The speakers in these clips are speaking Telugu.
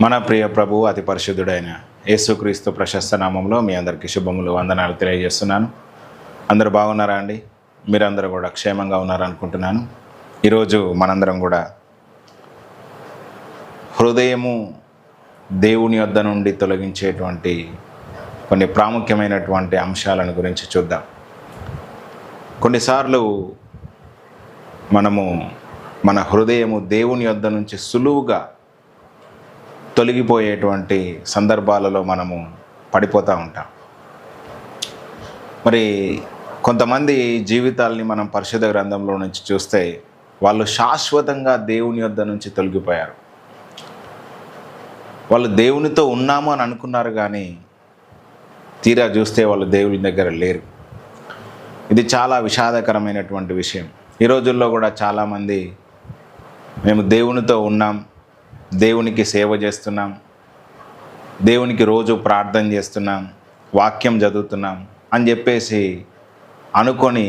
మన ప్రియ ప్రభువు అతి పరిశుద్ధుడైన యేసుక్రీస్తు ప్రశస్త నామంలో మీ అందరికీ శుభములు వందనాలు తెలియజేస్తున్నాను. అందరూ బాగున్నారా అండి? మీరందరూ కూడా క్షేమంగా ఉన్నారనుకుంటున్నాను. ఈరోజు మనందరం కూడా హృదయము దేవుని యొద్ద నుండి తొలగించేటువంటి కొన్ని ప్రాముఖ్యమైనటువంటి అంశాలను గురించి చూద్దాం. కొన్నిసార్లు మనము మన హృదయము దేవుని యొద్ద నుంచి సులువుగా తొలగిపోయేటువంటి సందర్భాలలో మనము పడిపోతూ ఉంటాం. మరి కొంతమంది జీవితాలని మనం పరిశుద్ధ గ్రంథంలో నుంచి చూస్తే వాళ్ళు శాశ్వతంగా దేవుని యొద్ద నుంచి తొలగిపోయారు. వాళ్ళు దేవునితో ఉన్నాము అని అనుకున్నారు, కానీ తీరా చూస్తే వాళ్ళు దేవుని దగ్గర లేరు. ఇది చాలా విషాదకరమైనటువంటి విషయం. ఈ రోజుల్లో కూడా చాలామంది మేము దేవునితో ఉన్నాం, దేవునికి సేవ చేస్తున్నాం, దేవునికి రోజు ప్రార్థన చేస్తున్నాం, వాక్యం చదువుతున్నాం అని చెప్పేసి అనుకొని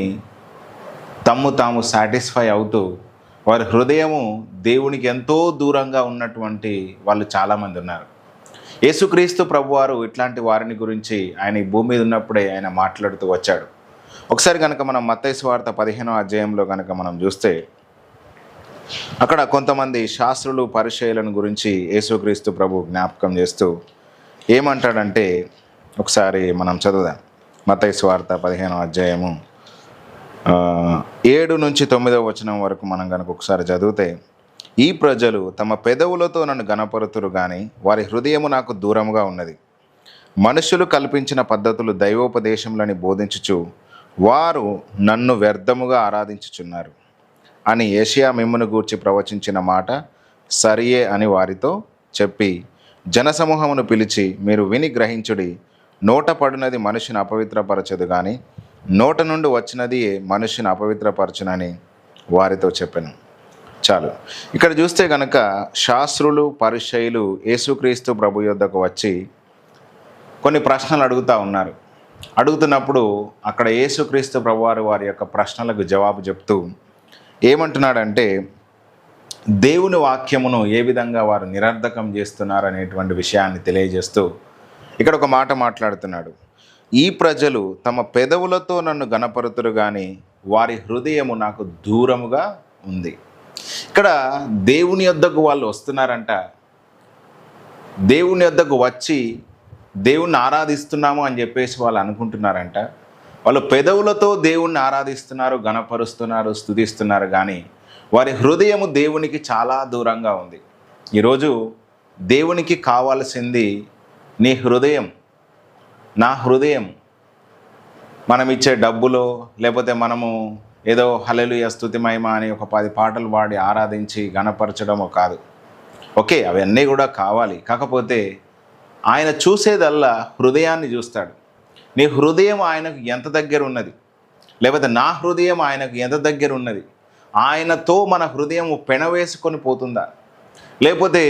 తాము సాటిస్ఫై అవుతూ వారి హృదయము దేవునికి ఎంతో దూరంగా ఉన్నటువంటి వాళ్ళు చాలామంది ఉన్నారు. యేసుక్రీస్తు ప్రభువారు ఇట్లాంటి వారిని గురించి ఆయన ఈ భూమి మీద ఉన్నప్పుడే ఆయన మాట్లాడుతూ వచ్చాడు. ఒకసారి కనుక మనం మత్తయి సువార్త 15వ అధ్యాయంలో కనుక మనం చూస్తే అక్కడ కొంతమంది శాస్త్రులు పరిచయులను గురించి యేసుక్రీస్తు ప్రభు జ్ఞాపకం చేస్తూ ఏమంటాడంటే, ఒకసారి మనం చదువుదాం. మత్తయి సువార్త 15వ అధ్యాయము 7 నుంచి 9వ వచనం వరకు మనం కనుక ఒకసారి చదివితే, ఈ ప్రజలు తమ పెదవులతో నన్ను గణపరుతురు కానీ వారి హృదయము నాకు దూరముగా ఉన్నది. మనుషులు కల్పించిన పద్ధతులు దైవోపదేశములని బోధించుచు వారు నన్ను వ్యర్థముగా ఆరాధించుచున్నారు అని యెషయా మిమ్మును గూర్చి ప్రవచించిన మాట సరియే అని వారితో చెప్పి జనసమూహమును పిలిచి, మీరు విని గ్రహించుడి. నోట పడినది మనిషిని అపవిత్రపరచదు, కానీ నోట నుండి వచ్చినది మనిషిని అపవిత్రపరచునని వారితో చెప్పాను. చాలు. ఇక్కడ చూస్తే కనుక శాస్త్రులు పరిచయులు యేసుక్రీస్తు ప్రభు యొద్దకు వచ్చి కొన్ని ప్రశ్నలు అడుగుతూ ఉన్నారు. అడుగుతున్నప్పుడు అక్కడ యేసుక్రీస్తు ప్రభువారు వారి యొక్క ప్రశ్నలకు జవాబు చెప్తూ ఏమంటున్నాడంటే, దేవుని వాక్యమును ఏ విధంగా వారు నిరర్ధకం చేస్తున్నారు అనేటువంటి విషయాన్ని తెలియజేస్తూ ఇక్కడ ఒక మాట మాట్లాడుతున్నాడు. ఈ ప్రజలు తమ పెదవులతో నన్ను గణపరుతురు కానీ వారి హృదయము నాకు దూరముగా ఉంది. ఇక్కడ దేవుని యొద్దకు వాళ్ళు వస్తున్నారంట. దేవుని యొద్దకు వచ్చి దేవుణ్ణి ఆరాధిస్తున్నాము అని చెప్పేసి వాళ్ళు అనుకుంటున్నారంట. వాళ్ళు పెదవులతో దేవుణ్ణి ఆరాధిస్తున్నారు, గణపరుస్తున్నారు, స్తుతిస్తున్నారు, కానీ వారి హృదయము దేవునికి చాలా దూరంగా ఉంది. ఈరోజు దేవునికి కావాల్సింది నీ హృదయం, నా హృదయం. మనం ఇచ్చే డబ్బులో లేకపోతే మనము ఏదో హల్లెలూయా స్తుతి మహిమ అని ఒక 10 పాటలు పాడి ఆరాధించి గణపరచడమో కాదు. ఓకే, అవన్నీ కూడా కావాలి. కాకపోతే ఆయన చూసేదల్లా హృదయాన్ని చూస్తాడు. నీ హృదయం ఆయనకు ఎంత దగ్గర ఉన్నది, లేకపోతే నా హృదయం ఆయనకు ఎంత దగ్గర ఉన్నది, ఆయనతో మన హృదయం పెనవేసుకొని పోతుందా, లేకపోతే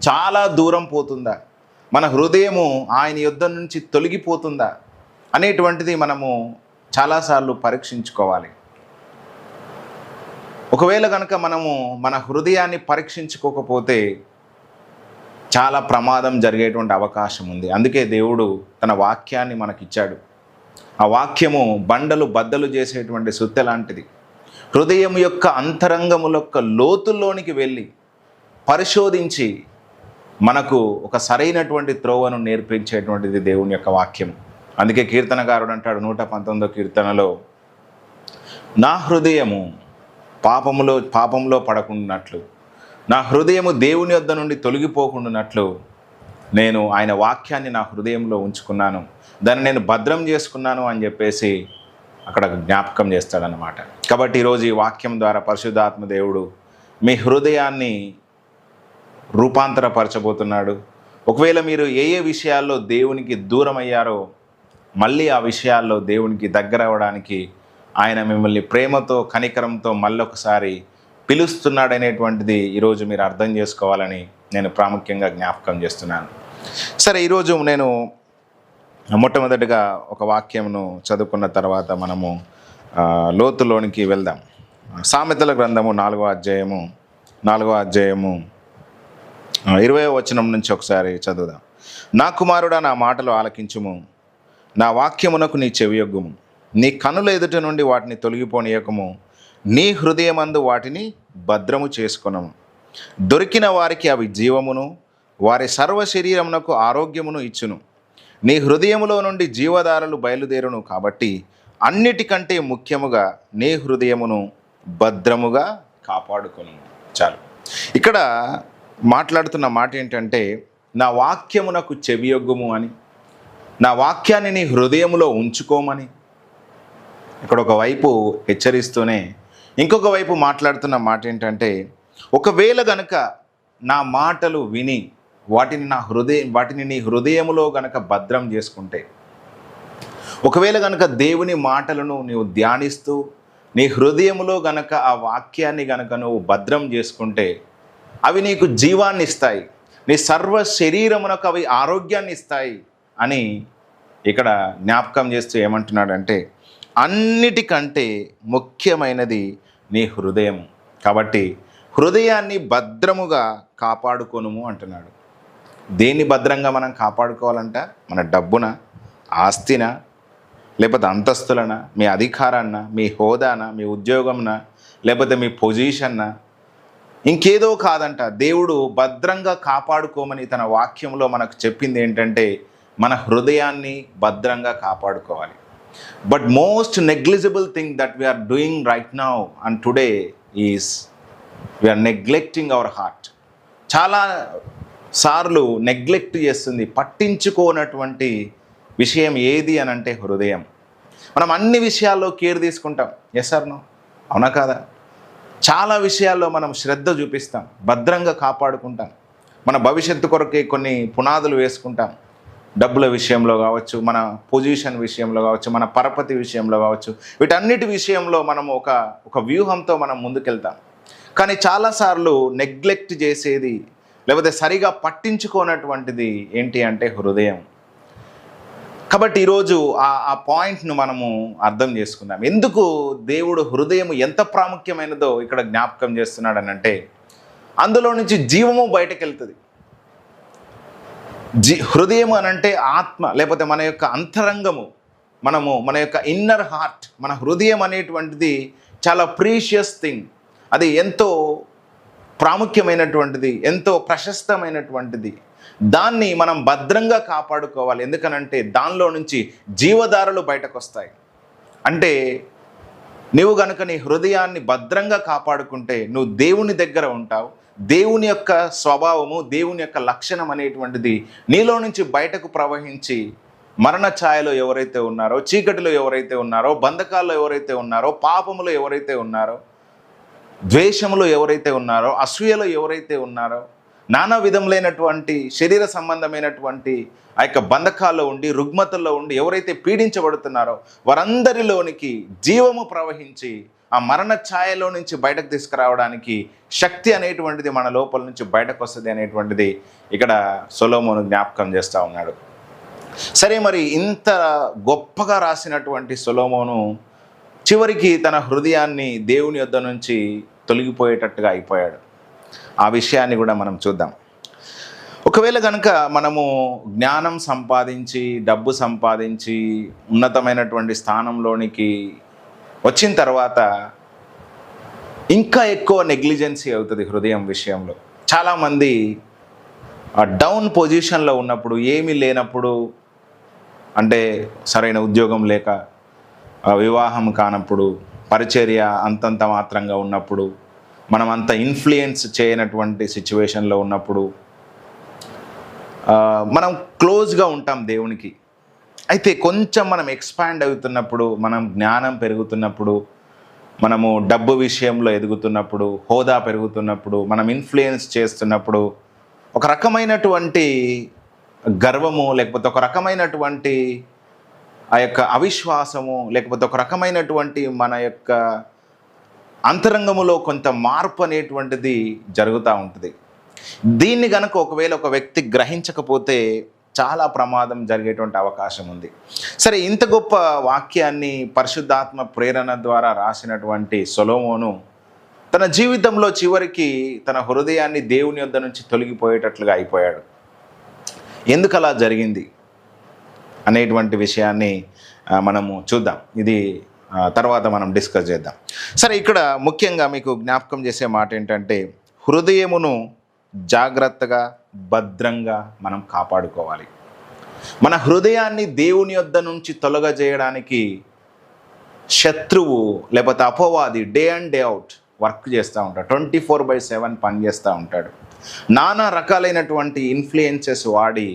చాలా దూరం పోతుందా, మన హృదయము ఆయన యుద్ధ నుంచి తొలగిపోతుందా అనేటువంటిది మనము చాలాసార్లు పరీక్షించుకోవాలి. ఒకవేళ కనుక మనము మన హృదయాన్ని పరీక్షించుకోకపోతే చాలా ప్రమాదం జరిగేటువంటి అవకాశం ఉంది. అందుకే దేవుడు తన వాక్యాన్ని మనకిచ్చాడు. ఆ వాక్యము బండలు బద్దలు చేసేటువంటి సుత్తె లాంటిది. హృదయం యొక్క అంతరంగముల యొక్క లోతుల్లోనికి వెళ్ళి పరిశోధించి మనకు ఒక సరైనటువంటి త్రోవను నేర్పించేటువంటిది దేవుని యొక్క వాక్యం. అందుకే కీర్తనకారుడు అంటాడు 119వ కీర్తనలో, నా హృదయము పాపంలో పడకుండానట్లు, నా హృదయము దేవుని యొద్ద నుండి తొలగిపోకుండానట్లు నేను ఆయన వాక్యాన్ని నా హృదయంలో ఉంచుకున్నాను, దాన్ని నేను భద్రం చేసుకున్నాను అని చెప్పేసి అక్కడ జ్ఞాపకం చేస్తాడనమాట. కాబట్టి ఈరోజు ఈ వాక్యం ద్వారా పరిశుద్ధాత్మ దేవుడు మీ హృదయాన్ని రూపాంతరపరచబోతున్నాడు. ఒకవేళ మీరు ఏ విషయాల్లో దేవునికి దూరం అయ్యారో మళ్ళీ ఆ విషయాల్లో దేవునికి దగ్గర అవ్వడానికి ఆయన మిమ్మల్ని ప్రేమతో కనికరంతో మళ్ళొకసారి పిలుస్తున్నాడనేటువంటిది ఈరోజు మీరు అర్థం చేసుకోవాలని నేను ప్రాముఖ్యంగా జ్ఞాపకం చేస్తున్నాను. సరే, ఈరోజు నేను మొట్టమొదటిగా ఒక వాక్యమును చదువుకున్న తర్వాత మనము లోతులోనికి వెళ్దాం. సామెతల గ్రంథము 4వ అధ్యాయము 20వ వచనం నుంచి ఒకసారి చదువుదాం. నా కుమారుడా, నా మాటలు ఆలకించుము, నా వాక్యమునకు నీ చెవియొగ్గుము. నీ కనుల ఎదుట నుండి వాటిని తొలగిపోనీయకము, నీ హృదయమందు వాటిని భద్రము చేసుకొనము. దొరికిన వారికి అవి జీవమును, వారి సర్వ శరీరమునకు ఆరోగ్యమును ఇచ్చును. నీ హృదయములో నుండి జీవధారలు బయలుదేరును కాబట్టి అన్నిటికంటే ముఖ్యముగా నీ హృదయమును భద్రముగా కాపాడుకొను. చాలు. ఇక్కడ మాట్లాడుతున్న మాట ఏంటంటే, నా వాక్యమునకు చెవియొగ్గుము అని, నా వాక్యాన్ని నీ హృదయములో ఉంచుకోమని ఇక్కడ ఒకవైపు హెచ్చరిస్తూనే ఇంకొక వైపు మాట్లాడుతున్న మాట ఏంటంటే, ఒకవేళ గనుక నా మాటలు విని వాటిని నీ హృదయములో గనక భద్రం చేసుకుంటే, ఒకవేళ గనక దేవుని మాటలను నీవు ధ్యానిస్తూ నీ హృదయములో గనక ఆ వాక్యాన్ని గనక నువ్వు భద్రం చేసుకుంటే అవి నీకు జీవాన్ని ఇస్తాయి, నీ సర్వ శరీరమునకు అవి ఆరోగ్యాన్ని ఇస్తాయి అని ఇక్కడ జ్ఞాపకం చేస్తూ ఏమంటున్నాడంటే, అన్నిటికంటే ముఖ్యమైనది నీ హృదయం. కాబట్టి హృదయాన్ని భద్రముగా కాపాడుకొనుము అంటున్నాడు. దేన్ని భద్రంగా మనం కాపాడుకోవాలంట? మన డబ్బున, ఆస్తిన, లేకపోతే అంతస్తులన, మీ అధికారాన్న, మీ హోదాన, మీ ఉద్యోగంన, లేకపోతే మీ పొజిషన్న, ఇంకేదో కాదంట. దేవుడు భద్రంగా కాపాడుకోమని తన వాక్యంలో మనకు చెప్పింది ఏంటంటే, మన హృదయాన్ని భద్రంగా కాపాడుకోవాలి. But most negligible thing that we are doing right now and today is we are neglecting our heart. చాలా సార్లు నెగ్లెక్ట్ చేస్తుంది, పట్టించుకోనటువంటి విషయం ఏది అని అంటే హృదయం. మనం అన్ని విషయాల్లో కేర్ తీసుకుంటాం. Yes or no? అవునా కాదా? చాలా విషయాల్లో మనం శ్రద్ధ చూపిస్తాం, భద్రంగా కాపాడుకుంటాం. మన భవిష్యత్తు కొరకే కొన్ని పునాదులు వేసుకుంటాం. డబ్బుల విషయంలో కావచ్చు, మన పొజిషన్ విషయంలో కావచ్చు, మన పరపతి విషయంలో కావచ్చు, వీటన్నిటి విషయంలో మనం ఒక వ్యూహంతో మనం ముందుకెళ్తాం. కానీ చాలాసార్లు నెగ్లెక్ట్ చేసేది, లేకపోతే సరిగా పట్టించుకోనటువంటిది ఏంటి అంటే హృదయం. కాబట్టి ఈరోజు ఆ పాయింట్ను మనము అర్థం చేసుకుందాం. ఎందుకు దేవుడు హృదయం ఎంత ప్రాముఖ్యమైనదో ఇక్కడ జ్ఞాపకం చేస్తున్నాడు అని అంటే, అందులో నుంచి జీవము బయటకు వెళ్తుంది. హృదయం అనంటే ఆత్మ, లేకపోతే మన యొక్క అంతరంగము, మన యొక్క ఇన్నర్ హార్ట్. మన హృదయం అనేటువంటిది చాలా ప్రీషియస్ థింగ్. అది ఎంతో ప్రాముఖ్యమైనటువంటిది, ఎంతో ప్రశస్తమైనటువంటిది. దాన్ని మనం భద్రంగా కాపాడుకోవాలి. ఎందుకనంటే దానిలో నుంచి జీవధారలు బయటకు వస్తాయి. అంటే నువ్వు గనుక నీ హృదయాన్ని భద్రంగా కాపాడుకుంటే నువ్వు దేవుని దగ్గర ఉంటావు. దేవుని యొక్క స్వభావము, దేవుని యొక్క లక్షణం అనేటువంటిది నీలో నుంచి బయటకు ప్రవహించి మరణ ఛాయలో ఎవరైతే ఉన్నారో, చీకటిలో ఎవరైతే ఉన్నారో, బంధకాల్లో ఎవరైతే ఉన్నారో, పాపములో ఎవరైతే ఉన్నారో, ద్వేషములో ఎవరైతే ఉన్నారో, అసూయలో ఎవరైతే ఉన్నారో, నానా విధములైనటువంటి శరీర సంబంధమైనటువంటి ఆ యొక్క బంధకాల్లో ఉండి, రుగ్మతల్లో ఉండి ఎవరైతే పీడించబడుతున్నారో వారందరిలోనికి జీవము ప్రవహించి ఆ మరణ ఛాయలో నుంచి బయటకు తీసుకురావడానికి శక్తి అనేటువంటిది మన లోపల నుంచి బయటకు వస్తుంది అనేటువంటిది ఇక్కడ సొలొమోను జ్ఞాపకం చేస్తూ ఉన్నాడు. సరే, మరి ఇంత గొప్పగా రాసినటువంటి సొలొమోను చివరికి తన హృదయాన్ని దేవుని యొద్ద నుంచి తొలగిపోయేటట్టుగా అయిపోయాడు. ఆ విషయాన్ని కూడా మనం చూద్దాం. ఒకవేళ కనుక మనము జ్ఞానం సంపాదించి, డబ్బు సంపాదించి, ఉన్నతమైనటువంటి స్థానంలోనికి వచ్చిన తర్వాత ఇంకా ఎక్కువ నెగ్లిజెన్సీ అవుతుంది హృదయం విషయంలో. చాలామంది డౌన్ పొజిషన్లో ఉన్నప్పుడు, ఏమీ లేనప్పుడు, అంటే సరైన ఉద్యోగం లేక, వివాహం కానప్పుడు, పరిచర్య అంతంత మాత్రంగా ఉన్నప్పుడు, మనం అంత ఇన్ఫ్లుయెన్స్ చేయనటువంటి సిచ్యువేషన్లో ఉన్నప్పుడు మనం క్లోజ్గా ఉంటాం దేవునికి. అయితే కొంచెం మనం ఎక్స్పాండ్ అవుతున్నప్పుడు, మనం జ్ఞానం పెరుగుతున్నప్పుడు, మనము డబ్బు విషయంలో ఎదుగుతున్నప్పుడు, హోదా పెరుగుతున్నప్పుడు, మనం ఇన్ఫ్లుయెన్స్ చేస్తున్నప్పుడు ఒక రకమైనటువంటి గర్వము, లేకపోతే ఒక రకమైనటువంటి ఆ యొక్క అవిశ్వాసము, లేకపోతే ఒక రకమైనటువంటి మన యొక్క అంతరంగములో కొంత మార్పు అనేటువంటిది జరుగుతూ ఉంటుంది. దీన్ని కనుక ఒకవేళ ఒక వ్యక్తి గ్రహించకపోతే చాలా ప్రమాదం జరిగేటువంటి అవకాశం ఉంది. సరే, ఇంత గొప్ప వాక్యాన్ని పరిశుద్ధాత్మ ప్రేరణ ద్వారా రాసినటువంటి సొలొమోను తన జీవితంలో చివరికి తన హృదయాన్ని దేవుని యొద్ద నుంచి తొలగిపోయేటట్లుగా అయిపోయాడు. ఎందుకు అలా జరిగింది అనేటువంటి విషయాన్ని మనము చూద్దాం. ఇది తర్వాత మనం డిస్కస్ చేద్దాం. సరే, ఇక్కడ ముఖ్యంగా మీకు జ్ఞాపకం చేసే మాట ఏంటంటే, హృదయమును జాగ్రత్తగా భద్రంగా మనం కాపాడుకోవాలి. మన హృదయాన్ని దేవుని యొద్ద నుంచి తొలగజేయడానికి శత్రువు లేకపోతే అపవాది day and day out work చేస్తూ ఉంటాడు. 24/7 పనిచేస్తూ ఉంటాడు. నానా రకాలైనటువంటి ఇన్ఫ్లుయెన్సెస్ వాడి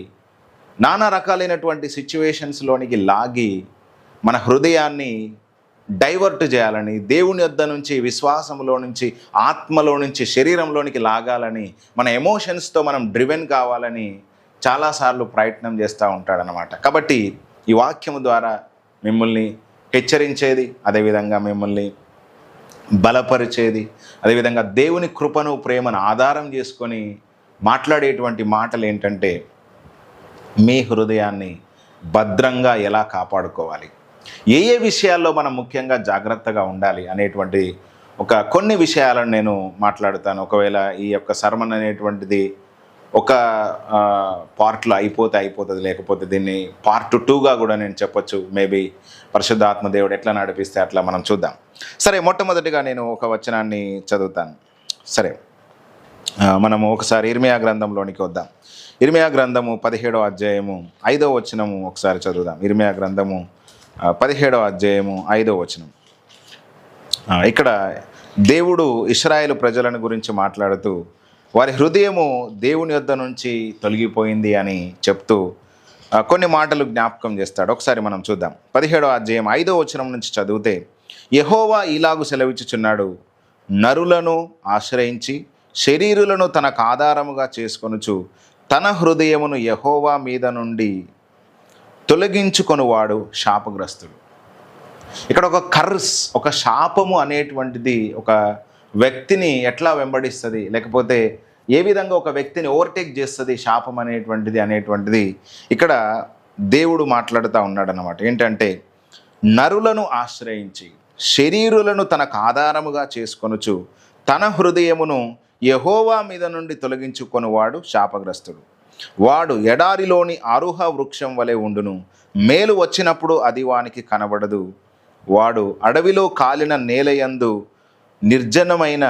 నానా రకాలైనటువంటి సిచ్యువేషన్స్లోనికి లాగి మన హృదయాన్ని డైవర్ట్ చేయాలని, దేవుని యొద్ద నుంచి, విశ్వాసంలో నుంచి, ఆత్మలో నుంచి శరీరంలోనికి లాగాలని, మన ఎమోషన్స్తో మనం డ్రివెన్ కావాలని చాలాసార్లు ప్రయత్నం చేస్తూ ఉంటాడనమాట. కాబట్టి ఈ వాక్యము ద్వారా మిమ్మల్ని హెచ్చరించేది, అదేవిధంగా మిమ్మల్ని బలపరిచేది, అదేవిధంగా దేవుని కృపను ప్రేమను ఆధారం చేసుకొని మాట్లాడేటువంటి మాటలు ఏంటంటే, మీ హృదయాన్ని భద్రంగా ఎలా కాపాడుకోవాలి, ఏ ఏ విషయాల్లో మనం ముఖ్యంగా జాగ్రత్తగా ఉండాలి అనేటువంటి కొన్ని విషయాలను నేను మాట్లాడుతాను. ఒకవేళ ఈ యొక్క సర్మన్ అనేటువంటిది ఒక పార్ట్లో అయిపోతుంది, లేకపోతే దీన్ని పార్ట్ 2గా కూడా నేను చెప్పొచ్చు. మేబీ పరిశుద్ధాత్మ దేవుడు ఎట్లా నడిపిస్తే అట్లా మనం చూద్దాం. సరే, మొట్టమొదటిగా నేను ఒక వచనాన్ని చదువుతాను. సరే, మనము ఒకసారి ఇర్మియా గ్రంథంలోనికి వద్దాం. ఇర్మియా గ్రంథము 17వ అధ్యాయము 5వ వచనము ఒకసారి చదువుదాం. ఇర్మియా గ్రంథము 17వ అధ్యాయము 5వ వచనం. ఇక్కడ దేవుడు ఇశ్రాయేలు ప్రజలను గురించి మాట్లాడుతూ వారి హృదయము దేవుని యొద్ద నుంచి తొలగిపోయింది అని చెప్తూ కొన్ని మాటలు జ్ఞాపకం చేస్తాడు. ఒకసారి మనం చూద్దాం. 17వ అధ్యాయం 5వ వచనం నుంచి చదివితే, యెహోవా ఇలాగు సెలవిచ్చుచున్నాడు, నరులను ఆశ్రయించి శరీరులను తనకు ఆధారముగా చేసుకొనుచు తన హృదయమును యెహోవా మీద నుండి తొలగించుకొనువాడు శాపగ్రస్తుడు. ఇక్కడ ఒక కర్స్, ఒక శాపము అనేటువంటిది ఒక వ్యక్తిని ఎట్లా వెంబడిస్తుంది, లేకపోతే ఏ విధంగా ఒక వ్యక్తిని ఓవర్టేక్ చేస్తుంది శాపం అనేటువంటిది ఇక్కడ దేవుడు మాట్లాడుతూ ఉన్నాడు అన్నమాట. ఏంటంటే, నరులను ఆశ్రయించి శరీరులను తనకు ఆధారముగా చేసుకొనుచు తన హృదయమును యెహోవా మీద నుండి తొలగించుకొనువాడు శాపగ్రస్తుడు. వాడు ఎడారిలోని అరుహ వృక్షం వలె ఉండును, మేలు వచ్చినప్పుడు అది వానికి కనబడదు. వాడు అడవిలో కాలిన నేలయందు నిర్జనమైన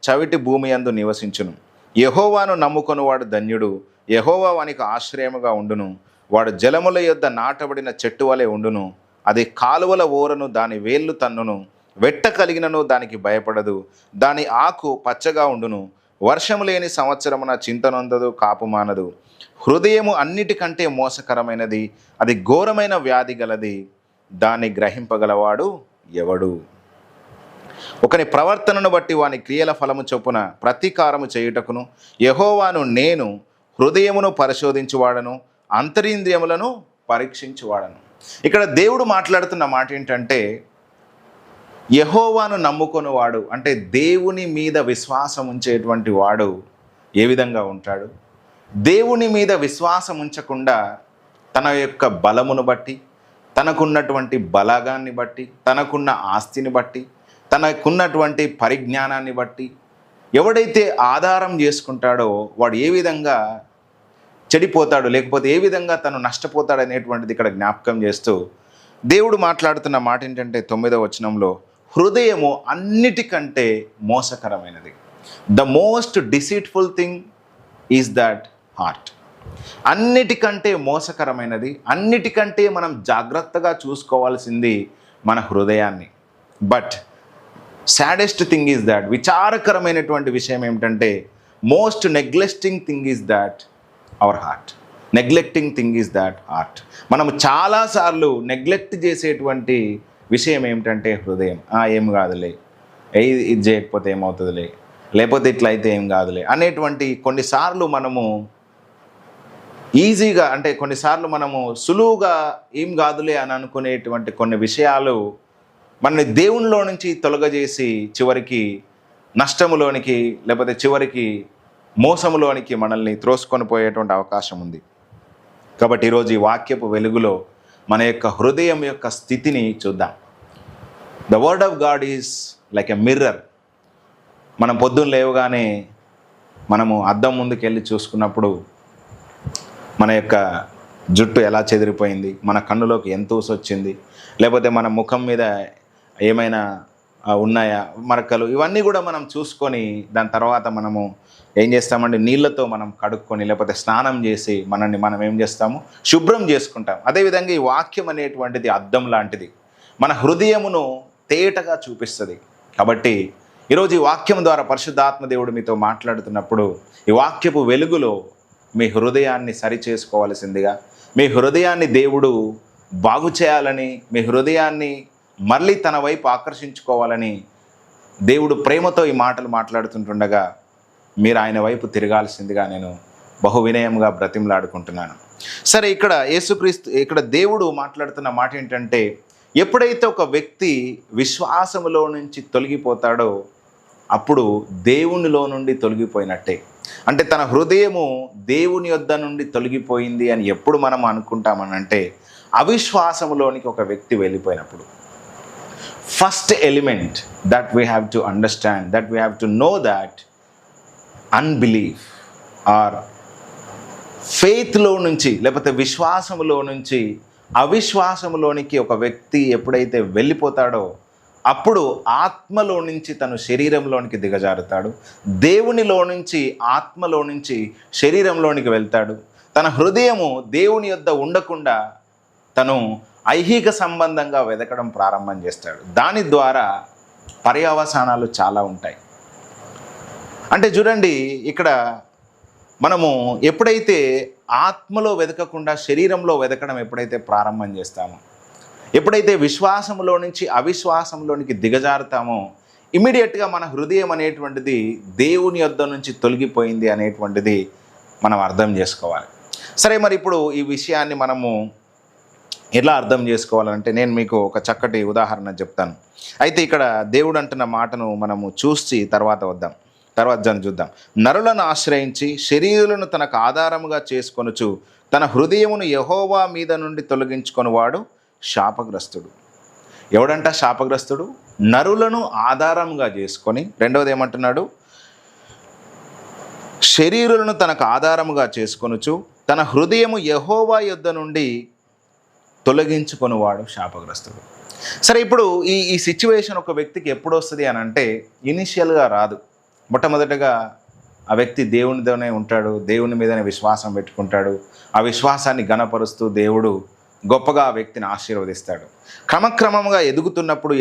చవిటి భూమి యందు నివసించును. యెహోవాను నమ్ముకొనువాడు ధన్యుడు, యెహోవా వానికి ఆశ్రయముగా ఉండును. వాడు జలముల యొద్ద నాటబడిన చెట్టు వలె ఉండును, అది కాలువల ఓరను దాని వేళ్ళు తన్నును. వెట్ట కలిగినను దానికి భయపడదు, దాని ఆకు పచ్చగా ఉండును. వర్షము లేని సంవత్సరమున చింతనొందదు, కాపుమానదు. హృదయము అన్నిటికంటే మోసకరమైనది, అది ఘోరమైన వ్యాధి గలది, దాన్ని గ్రహింపగలవాడు ఎవడు? ఒకని ప్రవర్తనను బట్టి వాని క్రియల ఫలము చొప్పున ప్రతీకారము చేయుటకును యెహోవాను నేను హృదయమును పరిశోధించువాడను, అంతరింద్రియములను పరీక్షించువాడను. ఇక్కడ దేవుడు మాట్లాడుతున్న మాట ఏంటంటే, యెహోవాను నమ్ముకొనివాడు అంటే దేవుని మీద విశ్వాసం ఉంచేటువంటి వాడు ఏ విధంగా ఉంటాడు? దేవుని మీద విశ్వాసం ఉంచకుండా తన యొక్క బలమును బట్టి, తనకున్నటువంటి బలగాన్ని బట్టి, తనకున్న ఆస్తిని బట్టి, తనకున్నటువంటి పరిజ్ఞానాన్ని బట్టి ఎవడైతే ఆధారం చేసుకుంటాడో వాడు ఏ విధంగా చెడిపోతాడు, లేకపోతే ఏ విధంగా తను నష్టపోతాడు అనేటువంటిది ఇక్కడ జ్ఞాపకం చేస్తూ దేవుడు మాట్లాడుతున్న మాట ఏంటంటే, 9వ వచనంలో, హృదయము అన్నిటికంటే మోసకరమైనది. The most deceitful thing is that heart. అన్నిటికంటే మోసకరమైనది, అన్నిటికంటే మనం జాగ్రత్తగా చూసుకోవాల్సింది మన హృదయాన్ని. But saddest thing is that, విచారకరమైనటువంటి విషయం ఏమిటంటే, most neglecting thing is that our heart. Neglecting thing is that heart. మనం చాలాసార్లు నెగ్లెక్ట్ చేసేటువంటి విషయం ఏమిటంటే హృదయం. ఏం కాదులే, ఇది చేయకపోతే ఏమవుతుందిలే, లేకపోతే ఇట్లా అయితే ఏం కాదులే అనేటువంటి కొన్నిసార్లు మనము ఈజీగా, అంటే కొన్నిసార్లు మనము సులువుగా ఏం కాదులే అని అనుకునేటువంటి కొన్ని విషయాలు మనని దేవునిలో నుంచి తొలగజేసి చివరికి నష్టములోనికి, లేకపోతే చివరికి మోసములోనికి మనల్ని త్రోసుకొని పోయేటువంటి అవకాశం ఉంది. కాబట్టి ఈరోజు ఈ వాక్యపు వెలుగులో మన యొక్క హృదయం యొక్క స్థితిని చూద్దాం. The word of God is like a mirror. మనం పొద్దున్న లేవగానే మనము అద్దం ముందుకు వెళ్ళి చూసుకున్నప్పుడు మన యొక్క జుట్టు ఎలా చెదిరిపోయింది, మన కన్నులోకి ఎంత ఊసొచ్చింది, లేకపోతే మన ముఖం మీద ఏమైనా ఉన్నాయా మరకలు, ఇవన్నీ కూడా మనం చూసుకొని దాని తర్వాత మనము ఏం చేస్తామంటే నీళ్ళతో మనం కడుక్కొని లేకపోతే స్నానం చేసి మనల్ని మనం ఏం చేస్తాము, శుభ్రం చేసుకుంటాం. అదేవిధంగా ఈ వాక్యం అనేటువంటిది అద్దం లాంటిది, మన హృదయమును తేటగా చూపిస్తుంది. కాబట్టి ఈరోజు ఈ వాక్యం ద్వారా పరిశుద్ధాత్మ దేవుడు మీతో మాట్లాడుతున్నప్పుడు ఈ వాక్యపు వెలుగులో మీ హృదయాన్ని సరిచేసుకోవాల్సిందిగా, మీ హృదయాన్ని దేవుడు బాగు చేయాలని, మీ హృదయాన్ని మళ్ళీ తన వైపు ఆకర్షించుకోవాలని దేవుడు ప్రేమతో ఈ మాటలు మాట్లాడుతుంటుండగా మీరు ఆయన వైపు తిరగాల్సిందిగా నేను బహు వినయంగా బ్రతిమలాడుకుంటున్నాను. సరే, ఇక్కడ దేవుడు మాట్లాడుతున్న మాట ఏంటంటే, ఎప్పుడైతే ఒక వ్యక్తి విశ్వాసములో నుంచి తొలగిపోతాడో అప్పుడు దేవునిలో నుండి తొలగిపోయినట్టే. అంటే తన హృదయము దేవుని యొద్ద నుండి తొలగిపోయింది అని ఎప్పుడు మనం అనుకుంటామనంటే, అవిశ్వాసములోనికి ఒక వ్యక్తి వెళ్ళిపోయినప్పుడు. First element that we have to understand, that we have to know that unbelief or ఫెయిత్లో నుంచి లేకపోతే విశ్వాసములో నుంచి అవిశ్వాసములోనికి ఒక వ్యక్తి ఎప్పుడైతే వెళ్ళిపోతాడో అప్పుడు ఆత్మలో నుంచి తను శరీరంలోనికి దిగజారుతాడు, దేవునిలో నుంచి ఆత్మలో నుంచి శరీరంలోనికి వెళ్తాడు. తన హృదయము దేవుని యొద్ద ఉండకుండా తను ఐహిక సంబంధంగా వెతకడం ప్రారంభం చేస్తాడు. దాని ద్వారా పర్యవసానాలు చాలా ఉంటాయి. అంటే చూడండి, ఇక్కడ మనము ఎప్పుడైతే ఆత్మలో వెతకకుండా శరీరంలో వెతకడం ఎప్పుడైతే ప్రారంభం చేస్తామో, ఎప్పుడైతే విశ్వాసంలో నుంచి అవిశ్వాసంలోనికి దిగజారుతామో ఇమీడియట్గా మన హృదయం అనేటువంటిది దేవుని యొద్ద నుంచి తొలగిపోయింది అనేటువంటిది మనం అర్థం చేసుకోవాలి. సరే, మరి ఇప్పుడు ఈ విషయాన్ని మనము ఎలా అర్థం చేసుకోవాలంటే నేను మీకు ఒక చక్కటి ఉదాహరణ చెప్తాను. అయితే ఇక్కడ దేవుడు అంటున్న మాటను మనము తర్వాత చూద్దాం. నరులను ఆశ్రయించి శరీరులను తనకు ఆధారముగా చేసుకొనుచు తన హృదయమును యెహోవా మీద నుండి తొలగించుకొనివాడు శాపగ్రస్తుడు. ఎవడంట శాపగ్రస్తుడు? నరులను ఆధారంగా చేసుకొని, రెండవది ఏమంటున్నాడు, శరీరులను తనకు ఆధారముగా చేసుకొనుచు తన హృదయము యెహోవా యొద్ద నుండి తొలగించుకొనివాడు శాపగ్రస్తుడు. సరే, ఇప్పుడు ఈ సిచ్యువేషన్ ఒక వ్యక్తికి ఎప్పుడు వస్తుంది అని అంటే ఇనిషియల్గా రాదు. మొట్టమొదటిగా ఆ వ్యక్తి దేవునితోనే ఉంటాడు, దేవుని మీదనే విశ్వాసం పెట్టుకుంటాడు, ఆ విశ్వాసాన్ని ఘనపరుస్తూ దేవుడు గొప్పగా ఆ వ్యక్తిని ఆశీర్వదిస్తాడు. క్రమక్రమంగా ఎదుగుతున్నప్పుడు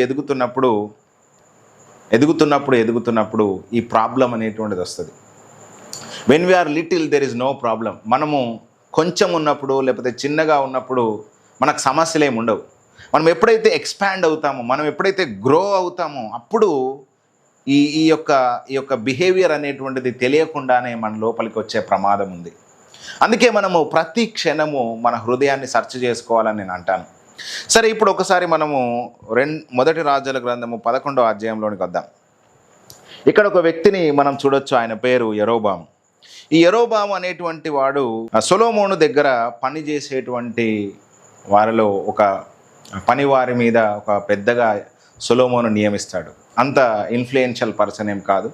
ఈ ప్రాబ్లం అనేటువంటిది వస్తుంది. When we are little there is no problem. మనము కొంచెం ఉన్నప్పుడు లేకపోతే చిన్నగా ఉన్నప్పుడు మనకు సమస్యలు ఏమి ఉండవు. మనం ఎప్పుడైతే ఎక్స్పాండ్ అవుతామో, మనం ఎప్పుడైతే గ్రో అవుతామో అప్పుడు ఈ యొక్క బిహేవియర్ అనేటువంటిది తెలియకుండానే మన లోపలికి వచ్చే ప్రమాదం ఉంది. అందుకే మనము ప్రతి క్షణము మన హృదయాన్ని సెర్చ్ చేసుకోవాలని నేను అంటాను. సరే, ఇప్పుడు ఒకసారి మనము మొదటి రాజుల గ్రంథము 11వ అధ్యాయంలోనికి వద్దాం. ఇక్కడ ఒక వ్యక్తిని మనం చూడొచ్చు, ఆయన పేరు యెరోబాము. ఈ యెరోబాము అనేటువంటి వాడు సొలొమోను దగ్గర పనిచేసేటువంటి వారిలో ఒక పనివారి మీద ఒక పెద్దగా సొలొమోను నియమిస్తాడు. అంత ఇన్ఫ్లుయెన్షియల్ పర్సన్ ఏం కాదు,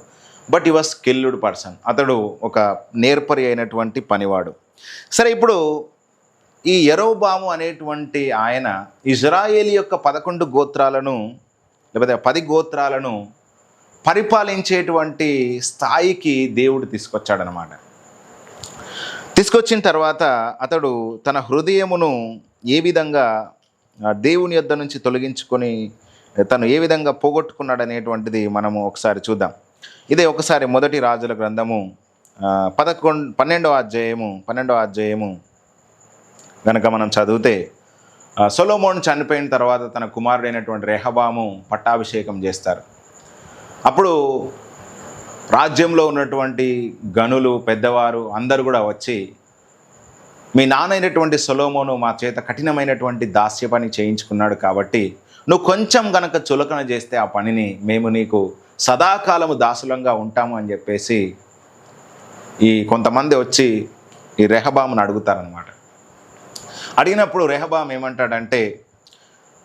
బట్ ఈ వాజ్ స్కిల్డ్ పర్సన్. అతడు ఒక నేర్పరి అయినటువంటి పనివాడు. సరే, ఇప్పుడు ఈ యెరోబాము అనేటువంటి ఆయన ఇజ్రాయేలు యొక్క 11 గోత్రాలను లేకపోతే 10 గోత్రాలను పరిపాలించేటువంటి స్థాయికి దేవుడు తీసుకొచ్చాడనమాట. తీసుకొచ్చిన తర్వాత అతడు తన హృదయమును ఏ విధంగా దేవుని యొద్ద నుంచి తొలగించుకొని తను ఏ విధంగా పోగొట్టుకున్నాడు అనేటువంటిది మనము ఒకసారి చూద్దాం. ఇదే ఒకసారి మొదటి రాజుల గ్రంథము 12వ అధ్యాయము కనుక మనం చదివితే, సొలొమోను చనిపోయిన తర్వాత తన కుమారుడైనటువంటి రెహబాము పట్టాభిషేకం చేస్తారు. అప్పుడు రాజ్యంలో ఉన్నటువంటి గనులు, పెద్దవారు అందరూ కూడా వచ్చి, మీ నాన్న అయినటువంటి సొలొమోను మా చేత కఠినమైనటువంటి దాస్య పని చేయించుకున్నాడు, కాబట్టి నువ్వు కొంచెం గనక చులకన చేస్తే ఆ పనిని మేము నీకు సదాకాలము దాసులంగా ఉంటాము అని చెప్పేసి ఈ కొంతమంది వచ్చి ఈ రెహబామును అడుగుతారనమాట. అడిగినప్పుడు రెహబాము ఏమంటాడంటే,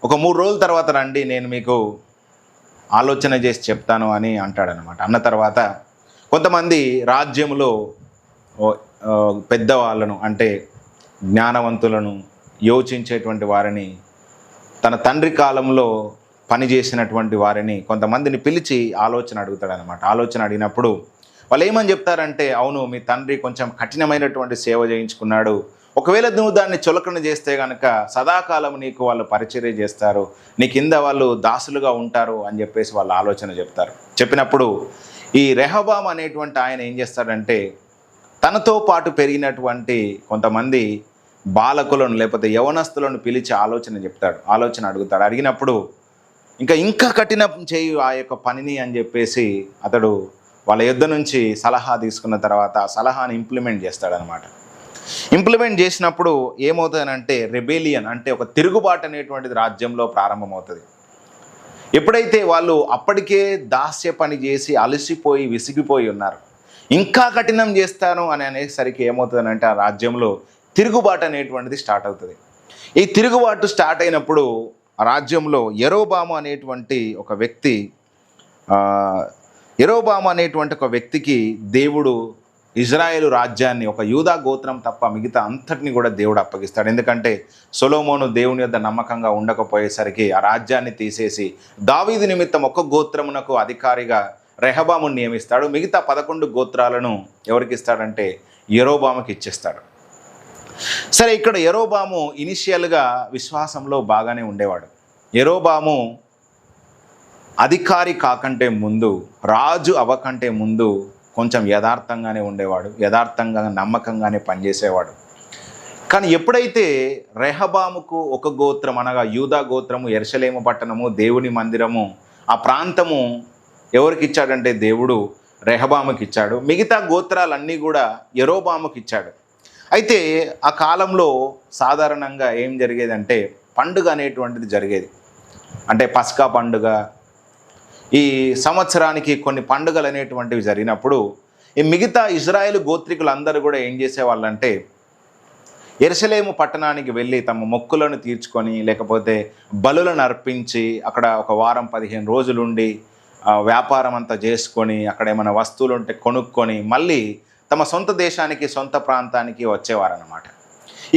ఒక 3 రోజుల తర్వాత రండి, నేను మీకు ఆలోచన చేసి చెప్తాను అని అంటాడనమాట. అన్న తర్వాత కొంతమంది రాజ్యంలో పెద్దవాళ్ళను అంటే జ్ఞానవంతులను, యోచించేటువంటి వారిని, తన తండ్రి కాలంలో పనిచేసినటువంటి వారిని కొంతమందిని పిలిచి ఆలోచన అడుగుతాడనమాట. ఆలోచన అడిగినప్పుడు వాళ్ళు ఏమని చెప్తారంటే, అవును మీ తండ్రి కొంచెం కఠినమైనటువంటి సేవ చేయించుకున్నాడు, ఒకవేళ నువ్వు దాన్ని చులకన చేస్తే కనుక సదాకాలం నీకు వాళ్ళు పరిచర్య చేస్తారు, నీ కింద వాళ్ళు దాసులుగా ఉంటారు అని చెప్పేసి వాళ్ళు ఆలోచన చెప్తారు. చెప్పినప్పుడు ఈ రెహబాం అనేటువంటి ఆయన ఏం చేస్తాడంటే, తనతో పాటు పెరిగినటువంటి కొంతమంది బాలకులను లేకపోతే యవనస్తులను పిలిచి ఆలోచన అడుగుతాడు. అడిగినప్పుడు ఇంకా కఠినం చేయు ఆ యొక్క పనిని అని చెప్పేసి అతడు వాళ్ళ యుద్ధ నుంచి సలహా తీసుకున్న తర్వాత ఆ సలహాని ఇంప్లిమెంట్ చేస్తాడనమాట. ఇంప్లిమెంట్ చేసినప్పుడు ఏమవుతుందంటే రెబేలియన్ అంటే ఒక తిరుగుబాటు అనేటువంటిది రాజ్యంలో ప్రారంభమవుతుంది. ఎప్పుడైతే వాళ్ళు అప్పటికే దాస్య పని చేసి అలసిపోయి విసిగిపోయి ఉన్నారు, ఇంకా కఠినం చేస్తాను అని అనేసరికి ఏమవుతుందంటే ఆ రాజ్యంలో తిరుగుబాటు అనేటువంటిది స్టార్ట్ అవుతుంది. ఈ తిరుగుబాటు స్టార్ట్ అయినప్పుడు ఆ రాజ్యంలో యెరోబాము అనేటువంటి ఒక వ్యక్తికి దేవుడు ఇజ్రాయేలు రాజ్యాన్ని, ఒక యూదా గోత్రం తప్ప మిగతా అంతటిని కూడా దేవుడు అప్పగిస్తాడు. ఎందుకంటే సొలొమోను దేవుని యొద్ద నమ్మకంగా ఉండకపోయేసరికి ఆ రాజ్యాన్ని తీసేసి దావీదు నిమిత్తం ఒక గోత్రమునకు అధికారిగా రెహబామును నియమిస్తాడు. మిగతా 11 గోత్రాలను ఎవరికి ఇస్తాడంటే యెరోబాముకి ఇచ్చేస్తాడు. సరే, ఇక్కడ యెరోబాము ఇనిషియల్గా విశ్వాసంలో బాగానే ఉండేవాడు. యెరోబాము అధికారి కాకంటే ముందు, రాజు అవ్వకంటే ముందు కొంచెం యథార్థంగానే ఉండేవాడు, యథార్థంగా నమ్మకంగానే పనిచేసేవాడు. కానీ ఎప్పుడైతే రెహబాముకు ఒక గోత్రం అనగా యూదా గోత్రము, యెరూషలేము పట్టణము, దేవుని మందిరము, ఆ ప్రాంతము ఎవరికి ఇచ్చాడంటే దేవుడు రెహబాముకి ఇచ్చాడు. మిగతా గోత్రాలన్నీ కూడా యెరోబాముకి ఇచ్చాడు. అయితే ఆ కాలంలో సాధారణంగా ఏం జరిగేదంటే పండుగ అనేటువంటిది జరిగేది. అంటే పస్కా పండుగ, ఈ సంవత్సరానికి కొన్ని పండుగలు అనేటువంటివి జరిగినప్పుడు ఈ మిగతా ఇజ్రాయేలు గోత్రికులందరూ కూడా ఏం చేసేవాళ్ళంటే యెరూషలేము పట్టణానికి వెళ్ళి తమ మొక్కులను తీర్చుకొని లేకపోతే బలులను అర్పించి అక్కడ ఒక వారం 15 రోజులుండి వ్యాపారం అంతా చేసుకొని అక్కడ ఏమైనా వస్తువులు ఉంటే కొనుక్కొని మళ్ళీ తమ సొంత దేశానికి, సొంత ప్రాంతానికి వచ్చేవారన్నమాట.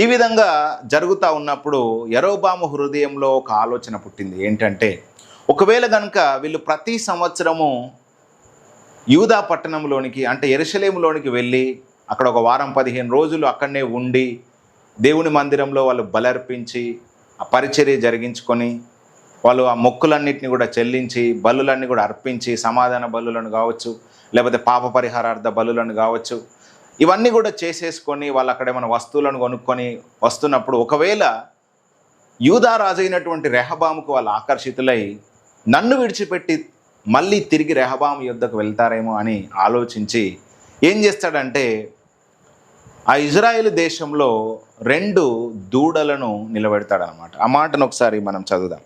ఈ విధంగా జరుగుతూ ఉన్నప్పుడు యెరోబాము హృదయంలో ఒక ఆలోచన పుట్టింది. ఏంటంటే, ఒకవేళ కనుక వీళ్ళు ప్రతి సంవత్సరము యూదా పట్టణంలోనికి అంటే యెరూషలేములోనికి వెళ్ళి అక్కడ ఒక వారం 15 రోజులు అక్కడనే ఉండి దేవుని మందిరంలో వాళ్ళు బలర్పించి ఆ పరిచర్య జరిగించుకొని వాళ్ళు ఆ మొక్కులన్నింటినీ కూడా చెల్లించి బలులన్నీ కూడా అర్పించి, సమాధాన బలులను కావచ్చు లేకపోతే పాప పరిహారార్థ బలులను కావచ్చు, ఇవన్నీ కూడా చేసేసుకొని వాళ్ళు అక్కడ ఏమైనా వస్తువులను కొనుక్కొని వస్తున్నప్పుడు ఒకవేళ యూదా రాజు అయినటువంటి రెహబాముకు వాళ్ళు ఆకర్షితులై నన్ను విడిచిపెట్టి మళ్ళీ తిరిగి రెహబాము యుద్ధకు వెళ్తారేమో అని ఆలోచించి ఏం చేస్తాడంటే ఆ ఇజ్రాయేలు దేశంలో 2 దూడలను నిలబెడతాడనమాట. ఆ మాటను ఒకసారి మనం చదువుదాం.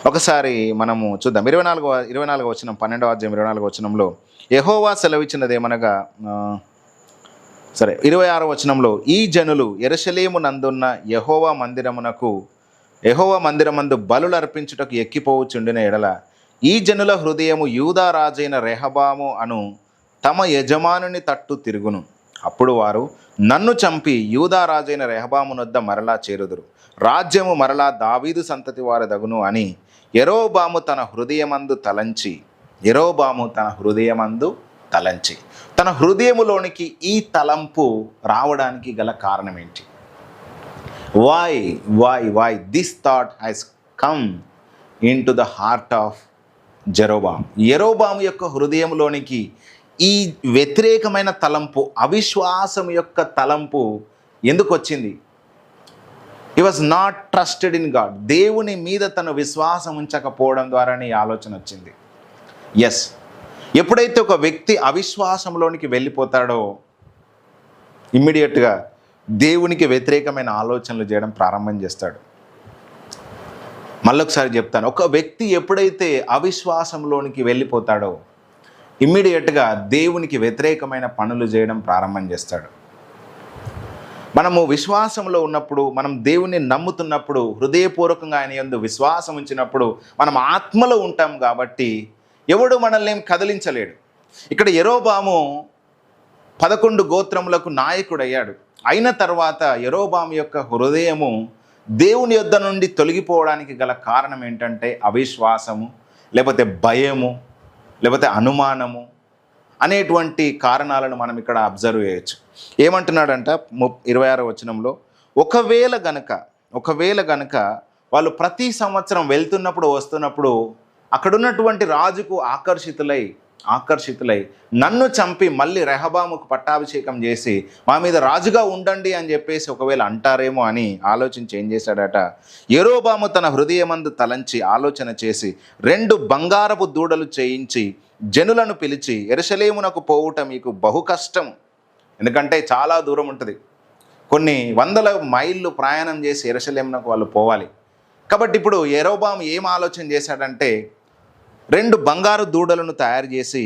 ఒకసారి మనము చూద్దాం. 24వ వచనం, 12వ అధ్యాయం 24వ వచనంలో యెహోవా సెలవిచ్చినదేమనగా 26వ వచనంలో ఈ జనులు యెరూషలేము నందున్న యెహోవా మందిరమందు బలులు అర్పించుటకు ఎక్కిపోవచ్చుండిన ఎడల ఈ జనుల హృదయము యూదా రాజైన రెహబాము అను తమ యజమానుని తట్టు తిరుగును. అప్పుడు వారు నన్ను చంపి యూదా రాజైన రెహబామునొద్ద మరలా చేరుదురు, రాజ్యము మరలా దావీదు సంతతి వారదగును అని యెరోబాము తన హృదయమందు తలంచి తన హృదయములోనికి ఈ తలంపు రావడానికి గల కారణం ఏంటి? why this thought has come into the heart of యెరోబాము యొక్క హృదయంలోనికి ఈ వ్యతిరేకమైన తలంపు, అవిశ్వాసం యొక్క తలంపు ఎందుకు వచ్చింది? హి was not trusted in God. దేవుని మీద తను విశ్వాసం ఉంచకపోవడం ద్వారానే ఈ ఆలోచన వచ్చింది. ఎస్, ఎప్పుడైతే ఒక వ్యక్తి అవిశ్వాసంలోనికి వెళ్ళిపోతాడో ఇమ్మీడియట్గా దేవునికి వ్యతిరేకమైన ఆలోచనలు చేయడం ప్రారంభం చేస్తాడు. మళ్ళొకసారి చెప్తాను, ఒక వ్యక్తి ఎప్పుడైతే అవిశ్వాసంలోనికి వెళ్ళిపోతాడో ఇమ్మీడియట్గా దేవునికి వ్యతిరేకమైన పనులు చేయడం ప్రారంభం చేస్తాడు. మనము విశ్వాసంలో ఉన్నప్పుడు, మనం దేవుణ్ణి నమ్ముతున్నప్పుడు, హృదయపూర్వకంగా ఆయన యందు విశ్వాసం ఉంచినప్పుడు మనం ఆత్మలో ఉంటాం కాబట్టి ఎవడు మనల్ని ఏం కదిలించలేడు. ఇక్కడ యెరోబాము 11 గోత్రములకు నాయకుడయ్యాడు. అయిన తర్వాత యెరోబాము యొక్క హృదయము దేవుని యొద్ద నుండి తొలగిపోవడానికి గల కారణం ఏంటంటే అవిశ్వాసము, లేకపోతే భయము, లేకపోతే అనుమానము అనేటువంటి కారణాలను మనం ఇక్కడ అబ్జర్వ్ చేయొచ్చు. ఏమంటున్నాడంట 26వ వచనంలో, ఒకవేళ గనక వాళ్ళు ప్రతి సంవత్సరం వెళ్తున్నప్పుడు వస్తున్నప్పుడు అక్కడున్నటువంటి రాజుకు ఆకర్షితులై నన్ను చంపి మళ్ళీ రెహబాముకు పట్టాభిషేకం చేసి మా మీద రాజుగా ఉండండి అని చెప్పేసి ఒకవేళ అంటారేమో అని ఆలోచించి ఏం చేశాడట, యెరోబాము తన హృదయమందు తలంచి ఆలోచన చేసి 2 బంగారపు దూడలు చేయించి జనులను పిలిచి, యెరూషలేమునకు పోవుట మీకు బహు కష్టం, ఎందుకంటే చాలా దూరం ఉంటుంది, కొన్ని వందల మైళ్ళు ప్రయాణం చేసి యెరూషలేమునకు వాళ్ళు పోవాలి. కాబట్టి ఇప్పుడు యెరోబాము ఏం ఆలోచన చేశాడంటే 2 బంగారు దూడలను తయారు చేసి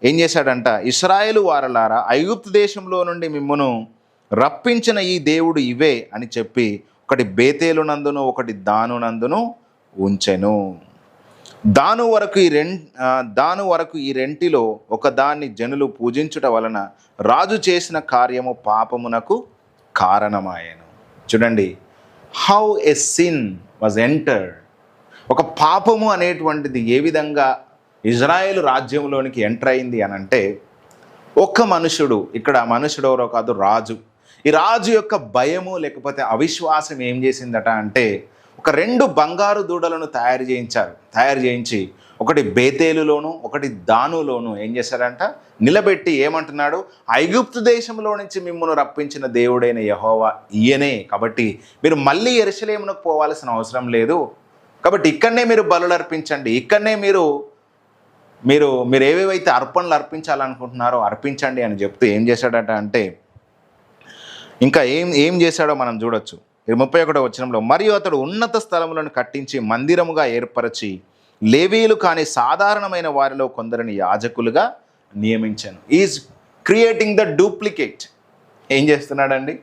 ఏం చేశాడంట, ఇశ్రాయేలు వారలారా, ఐగుప్తు దేశంలో నుండి మిమ్మును రప్పించిన ఈ దేవుడు ఇవే అని చెప్పి ఒకటి బేతేలు నందును ఒకటి దాను నందును ఉంచెను. దాను వరకు ఈ రెంటిలో ఒకదాన్ని జనులు పూజించుట వలన రాజు చేసిన కార్యము పాపమునకు కారణమాయెను. చూడండి, how a sin was entered. ఒక పాపము అనేటువంటిది ఏ విధంగా ఇజ్రాయేలు రాజ్యంలోనికి ఎంటర్ అయింది అని అంటే, ఒక్క మనుషుడు, ఇక్కడ మనుషుడు ఎవరో కాదు, రాజు. ఈ రాజు యొక్క భయము లేకపోతే అవిశ్వాసం ఏం చేసిందట అంటే, ఒక 2 బంగారు దూడలను తయారు చేయించి ఒకటి బేతేలులోను ఒకటి దానులోను ఏం చేశారంట, నిలబెట్టి ఏమంటున్నాడు, ఐగుప్తు దేశంలో నుంచి మిమ్మల్ని రప్పించిన దేవుడైన యెహోవా ఈయనే, కాబట్టి మీరు మళ్ళీ యెరూషలేమునకు పోవాల్సిన అవసరం లేదు, కాబట్టి ఇక్కడనే మీరు బలులు అర్పించండి, ఇక్కడనే మీరు ఏవేవైతే అర్పణలు అర్పించాలనుకుంటున్నారో అర్పించండి అని చెప్తూ ఏం చేశాడట అంటే, ఇంకా ఏం చేశాడో మనం చూడొచ్చు. 31వ వచనంలో, మరియు అతడు ఉన్నత స్థలములను కట్టించి మందిరముగా ఏర్పరచి లేవీయులు కాని సాధారణమైన వారిలో కొందరిని యాజకులుగా నియమించాను. Is creating the duplicate. ఏం చేస్తున్నాడండి,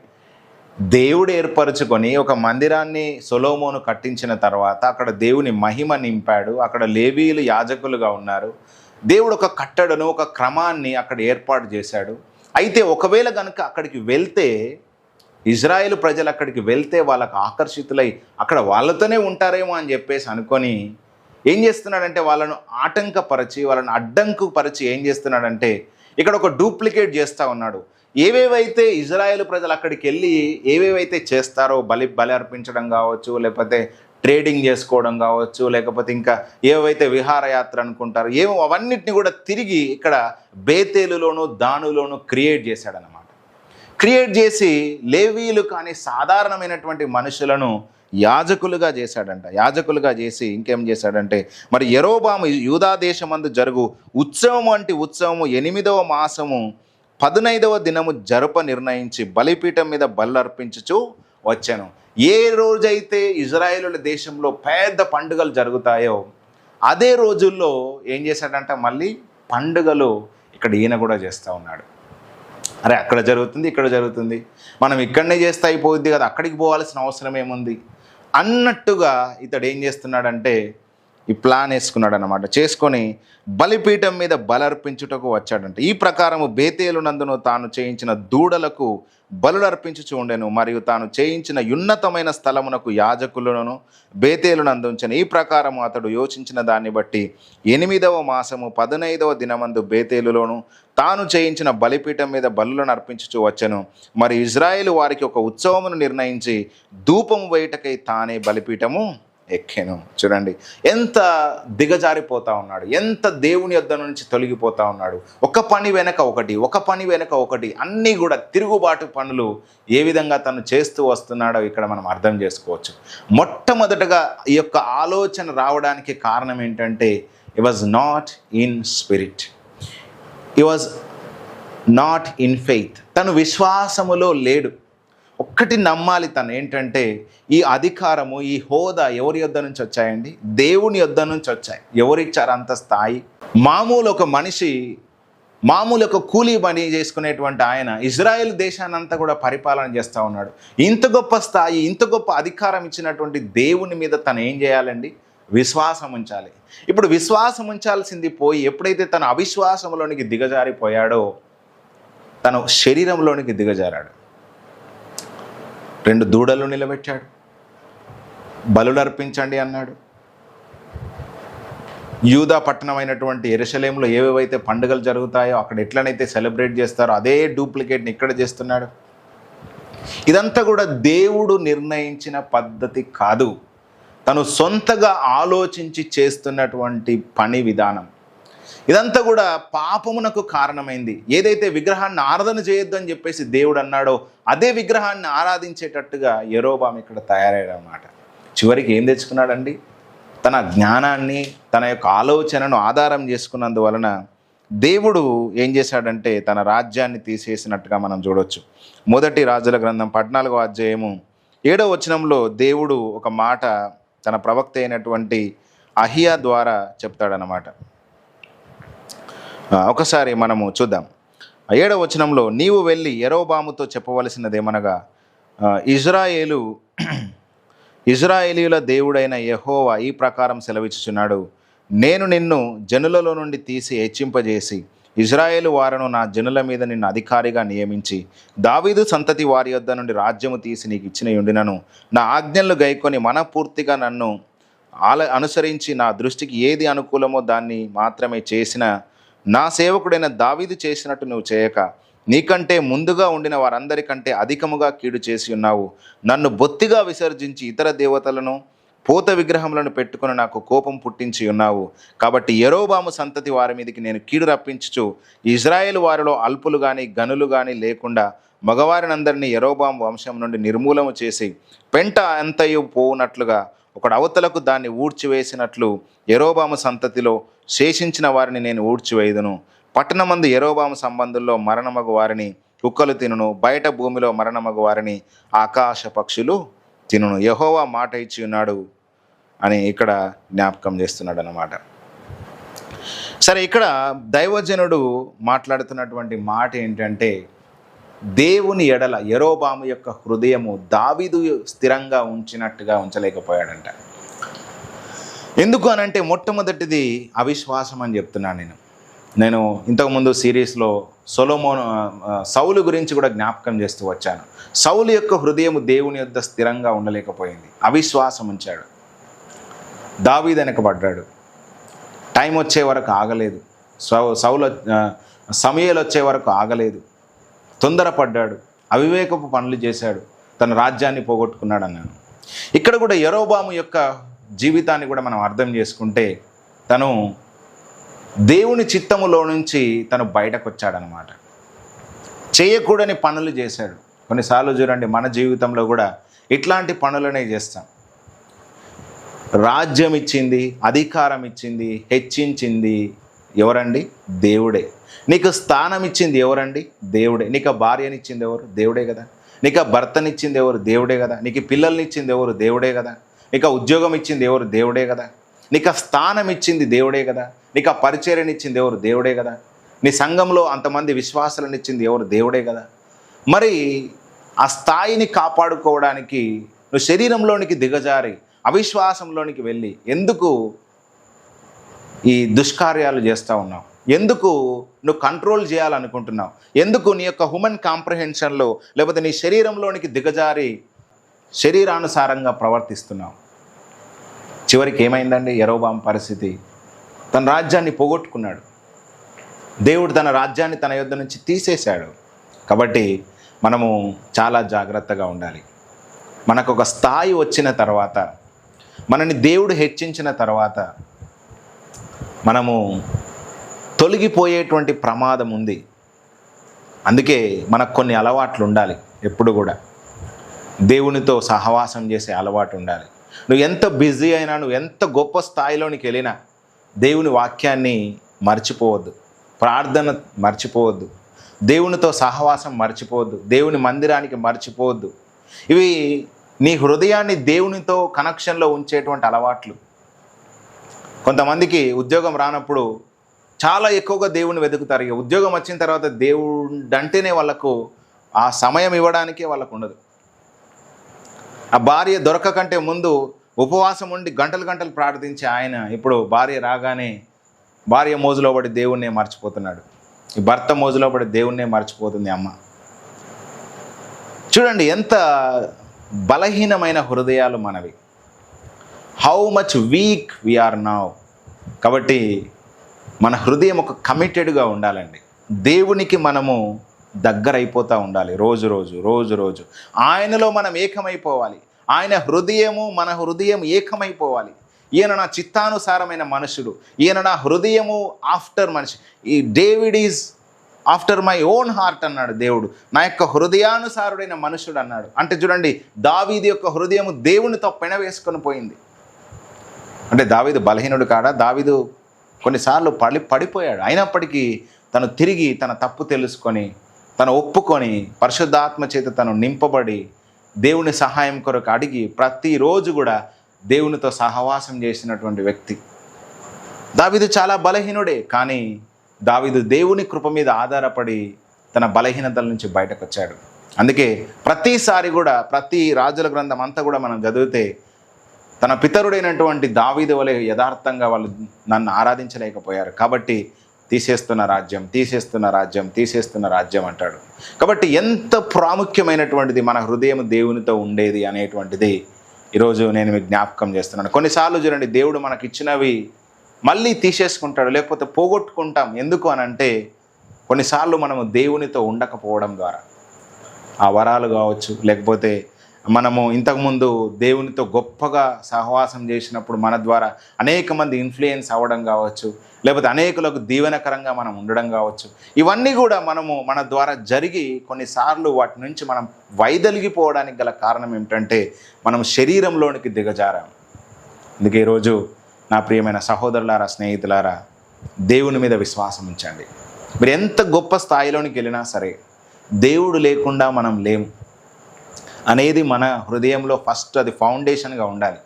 దేవుడు ఏర్పరచుకొని ఒక మందిరాన్ని సొలొమోను కట్టించిన తర్వాత అక్కడ దేవుని మహిమ నింపాడు, అక్కడ లేవీయులు యాజకులుగా ఉన్నారు, దేవుడు ఒక కట్టడను ఒక క్రమాన్ని అక్కడ ఏర్పాటు చేశాడు. అయితే ఒకవేళ కనుక అక్కడికి వెళ్తే, ఇజ్రాయేలు ప్రజలు అక్కడికి వెళ్తే వాళ్ళకు ఆకర్షితులై అక్కడ వాళ్ళతోనే ఉంటారేమో అని చెప్పేసి అనుకొని ఏం చేస్తున్నాడంటే, వాళ్ళను ఆటంకపరిచి వాళ్ళను అడ్డంకుపరిచి ఏం చేస్తున్నాడంటే ఇక్కడ ఒక డూప్లికేట్ చేస్తూ ఉన్నాడు. ఏవేవైతే ఇజ్రాయేలు ప్రజలు అక్కడికి వెళ్ళి ఏవేవైతే చేస్తారో, బలి అర్పించడం కావచ్చు, లేకపోతే ట్రేడింగ్ చేసుకోవడం కావచ్చు, లేకపోతే ఇంకా ఏవైతే విహారయాత్ర అనుకుంటారో ఏవో అవన్నిటిని కూడా తిరిగి ఇక్కడ బేతేలులోను దానులోను క్రియేట్ చేశాడనమాట. క్రియేట్ చేసి లేవీయులు కానీ సాధారణమైనటువంటి మనుషులను యాజకులుగా చేశాడంట. యాజకులుగా చేసి ఇంకేం చేశాడంటే, మరి యెరోబాము యూదా దేశమందు జరుగు ఉత్సవము అంటే ఉత్సవము 8వ మాసము 15వ దినము జరుప నిర్ణయించి బలిపీఠం మీద బలు అర్పించుచు వచ్చాను. ఏ రోజైతే ఇజ్రాయేలుల దేశంలో పెద్ద పండుగలు జరుగుతాయో అదే రోజుల్లో ఏం చేశాడంట, మళ్ళీ పండుగలు ఇక్కడ ఈయన కూడా చేస్తూ ఉన్నాడు. అరే అక్కడ జరుగుతుంది, ఇక్కడ జరుగుతుంది, మనం ఇక్కడనే చేస్తే అయిపోద్ది కదా, అక్కడికి పోవాల్సిన అవసరం ఏముంది అన్నట్టుగా ఇతడు ఏం చేస్తున్నాడంటే ఈ ప్లాన్ వేసుకున్నాడు అన్నమాట. చేసుకొని బలిపీఠం మీద బలర్పించుటకు వచ్చాడంట. ఈ ప్రకారము బేతేలు నందును తాను చేయించిన దూడలకు బలులు అర్పించుచు ఉండెను, మరియు తాను చేయించిన ఉన్నతమైన స్థలమునకు యాజకులను బేతేలు నందుంచెను. ఈ ప్రకారము అతడు యోచించిన దాన్ని బట్టి 8వ మాసము 15వ దినమందు బేతేలులోను తాను చేయించిన బలిపీఠం మీద బలులను అర్పించుచు వచ్చెను. మరి ఇజ్రాయేలు వారికి ఒక ఉత్సవమును నిర్ణయించి ధూపము వేయుటకై తానే బలిపీఠము ఎక్కెను. చూడండి ఎంత దిగజారిపోతా ఉన్నాడు, ఎంత దేవుని యొద్ద నుంచి తొలగిపోతా ఉన్నాడు. ఒక పని వెనక ఒకటి అన్నీ కూడా తిరుగుబాటు పనులు ఏ విధంగా తను చేస్తూ వస్తున్నాడో ఇక్కడ మనం అర్థం చేసుకోవచ్చు. మొట్టమొదటగా ఈ యొక్క ఆలోచన రావడానికి కారణం ఏంటంటే, he was not in spirit, he was not in faith. తను విశ్వాసములో లేడు. ఒక్కటి నమ్మాలి, తను ఏంటంటే ఈ అధికారము ఈ హోదా ఎవరి యొద్ద నుంచి వచ్చాయండి? దేవుని యొద్ద నుంచి వచ్చాయి. ఎవరిచ్చారు అంత స్థాయి? మామూలు ఒక మనిషి మామూలు ఒక కూలీ పని చేసుకునేటువంటి ఆయన ఇజ్రాయెల్ దేశాన్ని అంతా కూడా పరిపాలన చేస్తూ ఉన్నాడు. ఇంత గొప్ప స్థాయి, ఇంత గొప్ప అధికారం ఇచ్చినటువంటి దేవుని మీద తను ఏం చేయాలండి? విశ్వాసం ఉంచాలి. ఇప్పుడు విశ్వాసం ఉంచాల్సింది పోయి ఎప్పుడైతే తన అవిశ్వాసంలోనికి దిగజారిపోయాడో తను శరీరంలోనికి దిగజారాడు. 2 దూడలు నిలబెట్టాడు, బలులు అర్పించండి అన్నాడు. యూదా పట్టణమైనటువంటి యెరూషలేములో ఏవేవైతే పండుగలు జరుగుతాయో అక్కడ ఎట్లనైతే సెలబ్రేట్ చేస్తారో అదే డూప్లికేట్ని ఇక్కడ చేస్తున్నాడు. ఇదంతా కూడా దేవుడు నిర్ణయించిన పద్ధతి కాదు, తను సొంతగా ఆలోచించి చేస్తున్నటువంటి పని విధానం. ఇదంతా కూడా పాపమునకు కారణమైంది. ఏదైతే విగ్రహాన్ని ఆరాధన చేయొద్దు అని చెప్పేసి దేవుడు అన్నాడో అదే విగ్రహాన్ని ఆరాధించేటట్టుగా యెరోబాము ఇక్కడ తయారయ్యాడన్నమాట. చివరికి ఏం తెచ్చుకున్నాడండి? తన జ్ఞానాన్ని, తన యొక్క ఆలోచనను ఆధారం చేసుకున్నందువలన దేవుడు ఏం చేశాడంటే తన రాజ్యాన్ని తీసేసినట్టుగా మనం చూడవచ్చు. 1 రాజుల గ్రంథం 14వ అధ్యాయము 7వ వచనంలో దేవుడు ఒక మాట తన ప్రవక్త అయినటువంటి అహియా ద్వారా చెప్తాడనమాట. ఒకసారి మనము చూద్దాం. 7వ వచనంలో, నీవు వెళ్ళి యెరోబాముతో చెప్పవలసినదేమనగా, ఇజ్రాయేలీయుల దేవుడైన యెహోవా ఈ ప్రకారం సెలవిచ్చుచున్నాడు, నేను నిన్ను జనులలో నుండి తీసి హెచ్చింపజేసి ఇజ్రాయేలు వారును నా జనుల మీద నిన్ను అధికారిగా నియమించి దావీదు సంతతి వారి యొద్ద నుండి రాజ్యము తీసి నీకు ఇచ్చిన యుండినను నా ఆజ్ఞలు గైకొని మనపూర్తిగా నన్ను అనుసరించి నా దృష్టికి ఏది అనుకూలమో దాన్ని మాత్రమే చేసిన నా సేవకుడైన దావీదు చేసినట్టు నువ్వు చేయక నీకంటే ముందుగా ఉండిన వారందరికంటే అధికముగా కీడు చేసి ఉన్నావు. నన్ను బొత్తిగా విసర్జించి ఇతర దేవతలను పోత విగ్రహములను పెట్టుకుని నాకు కోపం పుట్టించి ఉన్నావు. కాబట్టి యెరోబాము సంతతి వారి మీదకి నేను కీడు రప్పించుచు ఇజ్రాయేల్ వారిలో అల్పులు కానీ గనులు కానీ లేకుండా మగవారినందరినీ యెరోబాము వంశం నుండి నిర్మూలము చేసి పెంట అంతయు పోవునట్లుగా ఒకడు అవతలకు దాన్ని ఊడ్చివేసినట్లు యెరోబాము సంతతిలో శేషించిన వారిని నేను ఊడ్చివేయుదును. పట్టణమందు యెరోబాము సంబంధుల్లో మరణమగు వారిని కుక్కలు తినును, బయట భూమిలో మరణమగు వారిని ఆకాశ పక్షులు తినును. యెహోవా మాట ఇచ్చి ఉన్నాడు అని ఇక్కడ జ్ఞాపకం చేస్తున్నాడు అన్నమాట. సరే, ఇక్కడ దైవజనుడు మాట్లాడుతున్నటువంటి మాట ఏంటంటే, దేవుని ఎడల యెరోబాము యొక్క హృదయము దావీదు స్థిరంగా ఉంచినట్టుగా ఉంచలేకపోయాడంట. ఎందుకు అనంటే మొట్టమొదటిది అవిశ్వాసం అని చెప్తున్నాను. నేను ఇంతకుముందు సిరీస్లో సౌలు గురించి కూడా జ్ఞాపకం చేస్తూ వచ్చాను. సౌలు యొక్క హృదయం దేవుని యొద్ద స్థిరంగా ఉండలేకపోయింది, అవిశ్వాసం ఉంచాడు. దావీదు వెనకబడ్డాడు, టైం వచ్చే వరకు ఆగలేదు. సమయాలు వచ్చే వరకు ఆగలేదు, తొందరపడ్డాడు, అవివేకపు పనులు చేశాడు, తన రాజ్యాన్ని పోగొట్టుకున్నాడు అన్నాను. ఇక్కడ కూడా యెరోబాము యొక్క జీవితాన్ని కూడా మనం అర్థం చేసుకుంటే తను దేవుని చిత్తములో నుంచి తను బయటకు వచ్చాడనమాట. చేయకూడని పనులు చేశాడు. కొన్నిసార్లు చూడండి, మన జీవితంలో కూడా ఇట్లాంటి పనులనే చేస్తాం. రాజ్యం ఇచ్చింది, అధికారం ఇచ్చింది, హెచ్చించింది ఎవరండి? దేవుడే. నీకు స్థానం ఇచ్చింది ఎవరండి? దేవుడే. నీకు భార్యనిచ్చింది ఎవరు? దేవుడే కదా. నీకు భర్తనిచ్చింది ఎవరు? దేవుడే కదా. నీకు పిల్లల్ని ఇచ్చింది ఎవరు? దేవుడే కదా. నీకు ఉద్యోగం ఇచ్చింది ఎవరు? దేవుడే కదా. నీకు స్థానం ఇచ్చింది దేవుడే కదా. నీకు పరిచర్యని ఇచ్చింది ఎవరు? దేవుడే కదా. నీ సంఘంలో అంతమంది విశ్వాసాలను ఇచ్చింది ఎవరు? దేవుడే కదా. మరి ఆ స్థాయిని కాపాడుకోవడానికి నువ్వు శరీరంలోనికి దిగజారి అవిశ్వాసంలోనికి వెళ్ళి ఎందుకు ఈ దుష్కార్యాలు చేస్తూ ఉన్నావు? ఎందుకు నువ్వు కంట్రోల్ చేయాలనుకుంటున్నావు? ఎందుకు నీ యొక్క హ్యూమన్ కాంప్రహెన్షన్లో లేకపోతే నీ శరీరంలోనికి దిగజారి శరీరానుసారంగా ప్రవర్తిస్తున్నావు? చివరికి ఏమైందండి యెరోబాము పరిస్థితి? తన రాజ్యాన్ని పోగొట్టుకున్నాడు. దేవుడు తన రాజ్యాన్ని తన యొద్ద నుంచి తీసేశాడు. కాబట్టి మనము చాలా జాగ్రత్తగా ఉండాలి. మనకు ఒక స్థాయి వచ్చిన తర్వాత, మనని దేవుడు హెచ్చించిన తర్వాత మనము తొలగిపోయేటువంటి ప్రమాదం ఉంది. అందుకే మనకు కొన్ని అలవాట్లు ఉండాలి. ఎప్పుడు కూడా దేవునితో సహవాసం చేసే అలవాటు ఉండాలి. నువ్వు ఎంత బిజీ అయినా, నువ్వు ఎంత గొప్ప స్థాయిలోనికి వెళ్ళినా దేవుని వాక్యాన్ని మర్చిపోవద్దు, ప్రార్థన మర్చిపోవద్దు, దేవునితో సహవాసం మర్చిపోవద్దు, దేవుని మందిరానికి మర్చిపోవద్దు. ఇవి నీ హృదయాన్ని దేవునితో కనెక్షన్లో ఉంచేటువంటి అలవాట్లు. కొంతమందికి ఉద్యోగం రానప్పుడు చాలా ఎక్కువగా దేవుణ్ణి వెతుకుతారు. ఇక ఉద్యోగం వచ్చిన తర్వాత దేవుడు అంటేనే వాళ్ళకు ఆ సమయం ఇవ్వడానికే వాళ్ళకు ఉండదు. ఆ భార్య దొరకకంటే ముందు ఉపవాసం ఉండి గంటలు గంటలు ప్రార్థించే ఆయన ఇప్పుడు భార్య రాగానే భార్య మోజులో పడి దేవుణ్ణే మర్చిపోతున్నాడు. ఈ భర్త మోజులో పడి దేవుణ్ణే మర్చిపోతుంది అమ్మ. చూడండి ఎంత బలహీనమైన హృదయాలు మనవి. How much weak we are now. కాబట్టి మన హృదయం ఒక కమిటెడ్గా ఉండాలండి. దేవునికి మనము దగ్గర అయిపోతూ ఉండాలి. రోజు రోజు ఆయనలో మనం ఏకమైపోవాలి. ఆయన హృదయము మన హృదయం ఏకమైపోవాలి. ఈయన నా చిత్తానుసారమైన మనుషుడు, ఈయన నా హృదయము ఆఫ్టర్ మనిషి. ఈ David is after my own heart అన్నాడు దేవుడు. నా యొక్క హృదయానుసారుడైన మనుషుడు అన్నాడు. అంటే చూడండి, దావీదు యొక్క హృదయము దేవునితో పెనవేసుకొని పోయింది. అంటే దావీదు బలహీనుడు కాడా? దావీదు కొన్నిసార్లు పడిపోయాడు. అయినప్పటికీ తను తిరిగి తన తప్పు తెలుసుకొని, తను ఒప్పుకొని, పరిశుద్ధాత్మ చేత తను నింపబడి, దేవుని సహాయం కొరకు అడిగి ప్రతిరోజు కూడా దేవునితో సహవాసం చేసినటువంటి వ్యక్తి. దావీదు చాలా బలహీనుడే, కానీ దావీదు దేవుని కృప మీద ఆధారపడి తన బలహీనతల నుంచి బయటకు వచ్చాడు. అందుకే ప్రతిసారి కూడా ప్రతి రాజుల గ్రంథం అంతా కూడా మనం చదివితే తన పితరుడైనటువంటి దావీదు వలె యథార్థంగా వాళ్ళు నన్ను ఆరాధించలేకపోయారు, కాబట్టి తీసేస్తున్న రాజ్యం అంటాడు. కాబట్టి ఎంత ప్రాముఖ్యమైనటువంటిది మన హృదయం దేవునితో ఉండేది అనేటువంటిది ఈరోజు నేను మీకు జ్ఞాపకం చేస్తున్నాను. కొన్నిసార్లు చూడండి, దేవుడు మనకిచ్చినవి మళ్ళీ తీసేసుకుంటాడు, లేకపోతే పోగొట్టుకుంటాం. ఎందుకు అని అంటే కొన్నిసార్లు మనము దేవునితో ఉండకపోవడం ద్వారా, ఆ వరాలు కావచ్చు, లేకపోతే మనము ఇంతకుముందు దేవునితో గొప్పగా సహవాసం చేసినప్పుడు మన ద్వారా అనేక మంది ఇన్ఫ్లుయెన్స్ అవ్వడం కావచ్చు, లేకపోతే అనేకులకు దీవెనకరంగా మనం ఉండడం కావచ్చు. ఇవన్నీ కూడా మన ద్వారా జరిగి కొన్నిసార్లు వాటి నుంచి మనం వైదొలిగిపోవడానికి గల కారణం ఏమిటంటే మనం శరీరంలోనికి దిగజారాం. అందుకే ఈరోజు నా ప్రియమైన సహోదరులారా, స్నేహితులారా, దేవుని మీద విశ్వాసం ఉంచండి. మీరు ఎంత గొప్ప స్థాయిలోనికి వెళ్ళినా సరే దేవుడు లేకుండా మనం లేము అనేది మన హృదయంలో ఫస్ట్ అది ఫౌండేషన్గా ఉండాలి.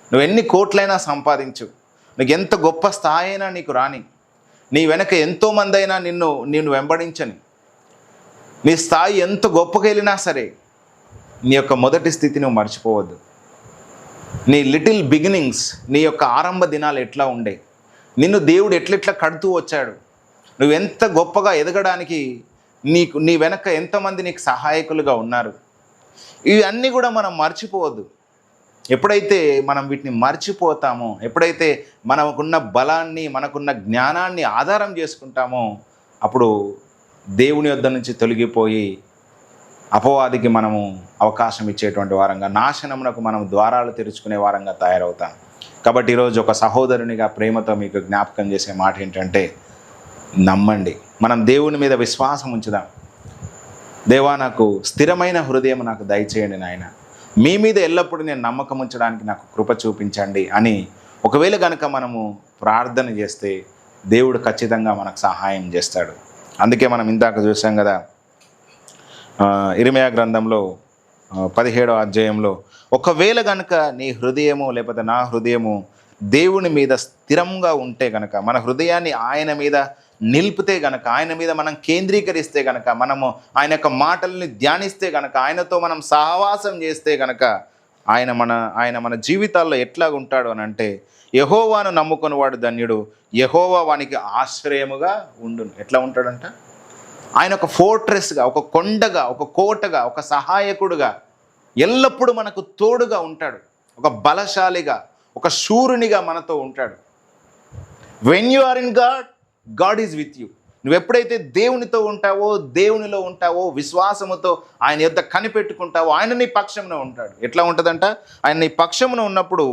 నువ్వు ఎన్ని కోట్లైనా సంపాదించు, నీకు ఎంత గొప్ప స్థాయి అయినా నీకు రాని, నీ వెనక ఎంతోమంది అయినా నిన్ను వెంబడించని, నీ స్థాయి ఎంత గొప్పగా వెళ్ళినా సరే నీ యొక్క మొదటి స్థితి నువ్వు మర్చిపోవద్దు. నీ లిటిల్ బిగినింగ్స్, నీ యొక్క ఆరంభ దినాలు ఎట్లా ఉండే, నిన్ను దేవుడు ఎట్లెట్లా కడుతూ వచ్చాడు, నువ్వు ఎంత గొప్పగా ఎదగడానికి నీ వెనక ఎంతమంది నీకు సహాయకులుగా ఉన్నారు, ఇవన్నీ కూడా మనం మర్చిపోవద్దు. ఎప్పుడైతే మనం వీటిని మర్చిపోతామో, ఎప్పుడైతే మనకున్న బలాన్ని, మనకున్న జ్ఞానాన్ని ఆధారం చేసుకుంటామో, అప్పుడు దేవుని యొద్ద నుంచి తొలగిపోయి అపవాదికి మనము అవకాశం ఇచ్చేటువంటి వారంగా, నాశనమునకు మనం ద్వారాలు తెరుచుకునే వారంగా తయారవుతాం. కాబట్టి ఈరోజు ఒక సహోదరునిగా ప్రేమతో మీకు జ్ఞాపకం చేసే మాట ఏంటంటే, నమ్మండి, మనం దేవుని మీద విశ్వాసం ఉంచుదాం. దేవా, నాకు స్థిరమైన హృదయం నాకు దయచేయండి నాయన, మీ మీద ఎల్లప్పుడూ నేను నమ్మకం ఉంచడానికి నాకు కృప చూపించండి అని ఒకవేళ కనుక మనము ప్రార్థన చేస్తే దేవుడు ఖచ్చితంగా మనకు సహాయం చేస్తాడు. అందుకే మనం ఇందాక చూసాం కదా, ఇర్మీయా గ్రంథంలో 17వ అధ్యాయంలో, ఒకవేళ కనుక నీ హృదయము లేకపోతే నా హృదయము దేవుని మీద స్థిరంగా ఉంటే కనుక, మన హృదయాన్ని ఆయన మీద నిలిపితే గనక, ఆయన మీద మనం కేంద్రీకరిస్తే గనక, మనము ఆయన యొక్క మాటల్ని ధ్యానిస్తే గనక, ఆయనతో మనం సహవాసం చేస్తే గనక, ఆయన మన జీవితాల్లో ఎట్లా ఉంటాడు అని అంటే, యెహోవాను నమ్ముకుని వాడు ధన్యుడు, యెహోవా వానికి ఆశ్రయముగా ఉండును. ఎట్లా ఉంటాడంట? ఆయన ఒక ఫోర్ట్రెస్గా, ఒక కొండగా, ఒక కోటగా, ఒక సహాయకుడుగా, ఎల్లప్పుడూ మనకు తోడుగా ఉంటాడు. ఒక బలశాలిగా, ఒక శూరునిగా మనతో ఉంటాడు. When you are in God is with you. నువ్వు ఎప్పుడైతే దేవునితో ఉంటావో, దేవునిలో ఉంటావో, విశ్వాసముతో ఆయన యొద్ద కనిపెట్టుకుంటావో, ఆయన నీ పక్షమున ఉంటాడు. ఎట్లా ఉంటుందంట? ఆయన నీ పక్షమున ఉన్నప్పుడు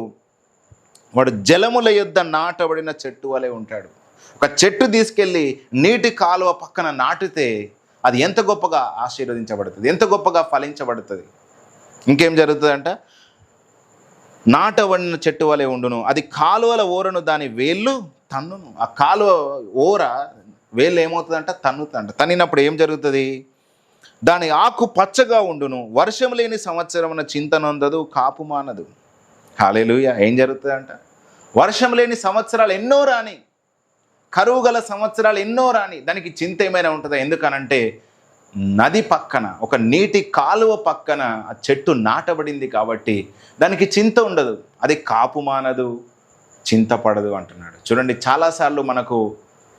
వాడు జలముల యొద్ద నాటబడిన చెట్టు వలె ఉంటాడు. ఒక చెట్టు తీసుకెళ్ళి నీటి కాలువ పక్కన నాటితే అది ఎంత గొప్పగా ఆశీర్వదించబడుతుంది, ఎంత గొప్పగా ఫలించబడుతుంది. ఇంకేం జరుగుతుందంట? నాటబడిన చెట్టు వలె ఉండును, అది కాలువల ఓరను దాని వేళ్ళు తన్నును. ఆ కాలువ ఓర వేళ్ళు ఏమవుతుందంట? తన్నుతుందంట. తన్నినప్పుడు ఏం జరుగుతుంది? దాని ఆకు పచ్చగా ఉండును, వర్షం లేని సంవత్సరమున చింతనొందదు, కాపు మానదు. హల్లెలూయా. ఏం జరుగుతుందంట? వర్షం లేని సంవత్సరాలు ఎన్నో రాని, కరువు గల సంవత్సరాలు ఎన్నో రాని, దానికి చింత ఏమైనా ఉంటుందా? ఎందుకనంటే నది పక్కన, ఒక నీటి కాలువ పక్కన ఆ చెట్టు నాటబడింది కాబట్టి దానికి చింత ఉండదు, అది కాపు మానదు, చింతపడదు అంటున్నాడు. చూడండి, చాలాసార్లు మనకు